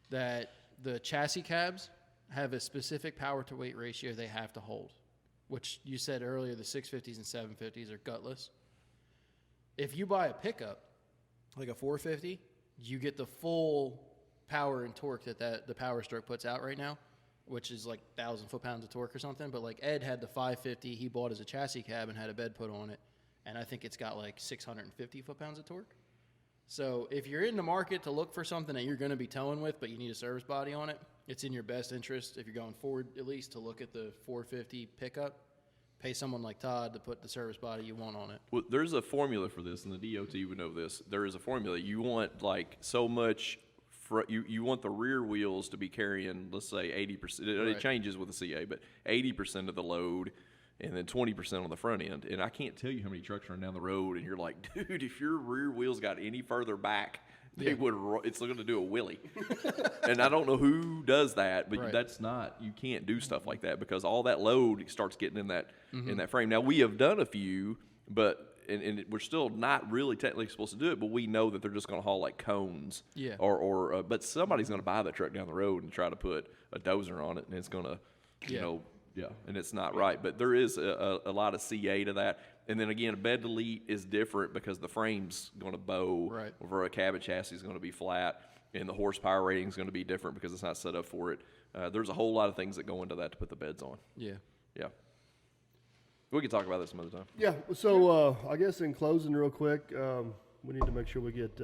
that the chassis cabs have a specific power to weight ratio they have to hold, which you said earlier the 650s and 750s are gutless. If you buy a pickup, like a 450, you get the full power and torque that the Power Stroke puts out right now, which is like 1,000 foot-pounds of torque or something. But like Ed had the 550 he bought as a chassis cab and had a bed put on it, and I think it's got like 650 foot-pounds of torque. So if you're in the market to look for something that you're going to be towing with, but you need a service body on it, it's in your best interest, if you're going forward at least, to look at the 450 pickup. Pay someone like Todd to put the service body you want on it. Well, there's a formula for this, and the DOT would know this. There is a formula. You want like so much. You want the rear wheels to be carrying, let's say 80%. It Right. changes with the CA, but 80% of the load, and then 20% on the front end. And I can't tell you how many trucks run down the road, and you're like, dude, if your rear wheels got any further back, it's going to do a wheelie. And I don't know who does that, but Right. that's not. You can't do stuff like that because all that load starts getting in that frame. Now we have done a few, but. And we're still not really technically supposed to do it, but we know that they're just going to haul like cones. Yeah. But somebody's going to buy that truck down the road and try to put a dozer on it, and it's going to, and it's not right. But there is a lot of CA to that. And then again, a bed delete is different because the frame's going to bow. Right. Over a cabin chassis is going to be flat, and the horsepower rating is going to be different because it's not set up for it. There's a whole lot of things that go into that to put the beds on. Yeah. Yeah. We can talk about this some other time. Yeah. So I guess in closing, real quick, we need to make sure we get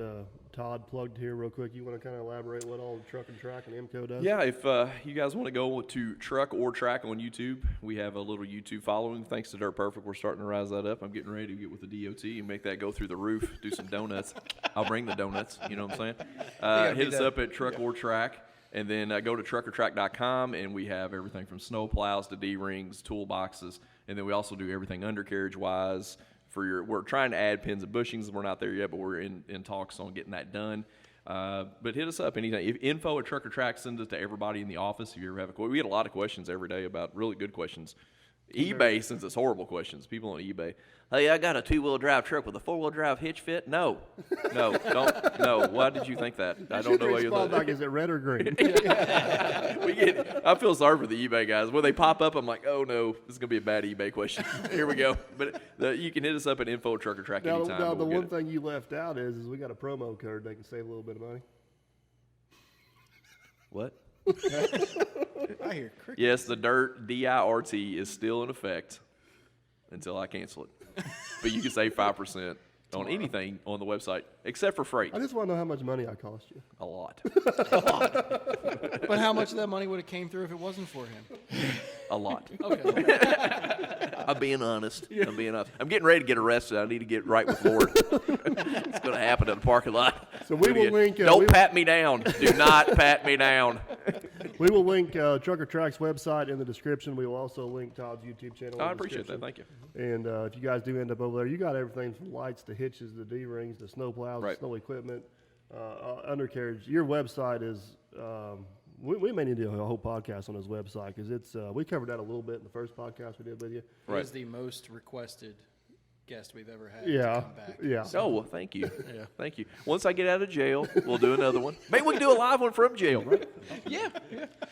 Todd plugged here real quick. You want to kind of elaborate what all Truck and Track and IMCO does? Yeah, if you guys want to go to Truck or Track on YouTube, we have a little YouTube following. Thanks to Dirt Perfect, we're starting to rise that up. I'm getting ready to get with the DOT and make that go through the roof, do some donuts. I'll bring the donuts, you know what I'm saying? Hit us up at Truck or Track, and then go to truckortrack.com, and we have everything from snow plows to D-rings, toolboxes, and then we also do everything undercarriage-wise. We're trying to add pins and bushings. We're not there yet, but we're in talks on getting that done. But hit us up anytime. Info at Truck or Track, send it to everybody in the office if you ever have a question. We get a lot of questions every day about really good questions. eBay sends us horrible questions. People on eBay. Hey, I got a 2-wheel drive truck with a 4-wheel drive hitch fit. No, don't. No. Why did you think that? I don't know why you're like, is it red or green? I feel sorry for the eBay guys. When they pop up, I'm like, oh no, this is gonna be a bad eBay question. Here we go. But you can hit us up at info at Truck or Track anytime. Now the one thing you left out is we got a promo code. They can save a little bit of money. What? I hear crickets. Yes, the DIRT, D-I-R-T, is still in effect until I cancel it. But you can save 5% on anything on the website, except for freight. I just want to know how much money I cost you. A lot. But how much of that money would have came through if it wasn't for him? A lot. Okay. I'm being honest. I'm being honest. I'm getting ready to get arrested. I need to get right with Lord. It's going to happen in the parking lot. So we will link. Don't pat me down. Do not pat me down. We will link Truck or Track's website in the description. We will also link Todd's YouTube channel. I appreciate that. Thank you. And if you guys do end up over there, you got everything from lights to hitches to D-rings to snow plows, Right. snow equipment, undercarriage. Your website is. We may need to do a whole podcast on his website because it's. We covered that a little bit in the first podcast we did with you. Right. He is the most requested guest we've ever had. Yeah, To come back. yeah. Oh, well, thank you. Yeah. Thank you. Once I get out of jail, we'll do another one. Maybe we can do a live one from jail, right? Yeah.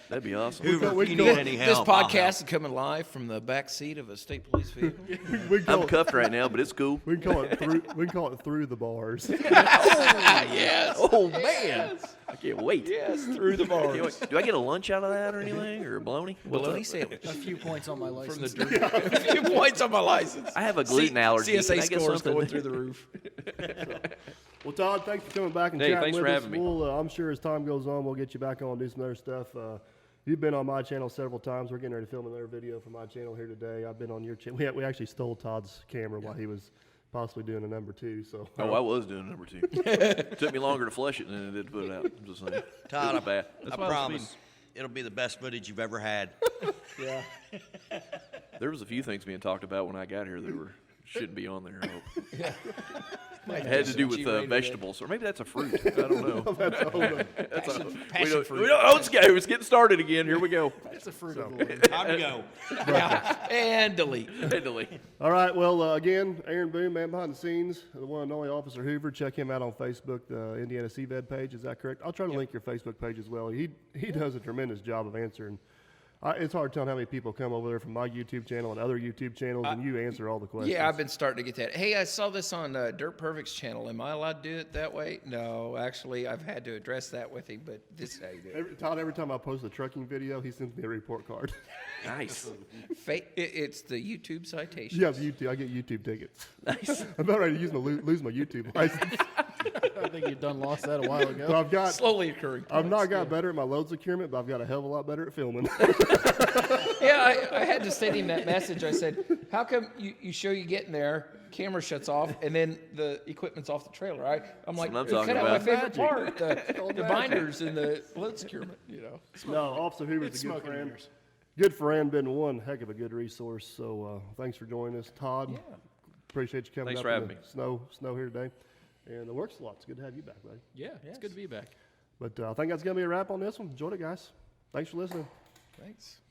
That'd be awesome. Hoover, if you go- need any This help, I'll help. podcast is coming live from the back seat of a state police vehicle. We can call I'm it, cuffed right now, but it's cool. we can call it through. We can call it through the bars. Yes. Oh, man. I can't wait. Yes, through the Can't bars. wait. Do I get a lunch out of that or anything? Or a bologna? What's Bologna up? sandwich. A few points on my From license. the dirt. A few points on my license. I have a gluten allergy. Can CSA I get scores something? going through the roof. Well, Todd, thanks for coming back and Hey, chatting thanks with for us. having me. We'll, I'm sure as time goes on, we'll get you back on and do some other stuff. You've been on my channel several times. We're getting ready to film another video for my channel here today. I've been on your channel. We actually stole Todd's camera while he was possibly doing a number 2. So Oh, I was doing number 2. Took me longer to flush it than it did to put it out. I'm just saying. Todd, It was bad. That's I why was promise speeding. it'll be the best footage you've ever had. Yeah. There was a few things being talked about when I got here that shouldn't be on there. I hope. It had to do with vegetables, or maybe that's a fruit. I don't know. That's a Passion fruit. let's go. It's getting started again. Here we go. That's the fruit of the Lord. Time to go. And delete. Italy. all right. Well, again, Aaron Boone, man behind the scenes, the one and only Officer Hoover. Check him out on Facebook, the Indiana CVED page. Is that correct? I'll try to link your Facebook page as well. He does a tremendous job of answering. It's hard telling how many people come over there from my YouTube channel and other YouTube channels, and you answer all the questions. Yeah, I've been starting to get that. Hey, I saw this on Dirt Perfect's channel. Am I allowed to do it that way? No, actually, I've had to address that with him, but this is how you do it. Todd, every time I post a trucking video, he sends me a report card. Nice. It's the YouTube citation. Yeah, YouTube. I get YouTube tickets. Nice. I'm about ready to lose my YouTube license. I think you've done lost that a while But ago. I've got. Slowly occurring. I've not got better at my load securement, but I've got a hell of a lot better at filming. Yeah, I had to send him that message. I said, how come you show you getting there, camera shuts off, and then the equipment's off the trailer, right? I'm like, what I'm cut talking out my about. favorite part, the binders and the load securement, you know. No, Officer Hoover's It's a good smoke and friend. mirrors. Good friend, been one heck of a good resource. So thanks for joining us, Todd. Yeah. Appreciate you coming Thanks up for in having the me. snow here today. And it works a lot. It's good to have you back, buddy. Yeah, it's good to be back. But I think that's going to be a wrap on this one. Enjoyed it, guys. Thanks for listening. Thanks.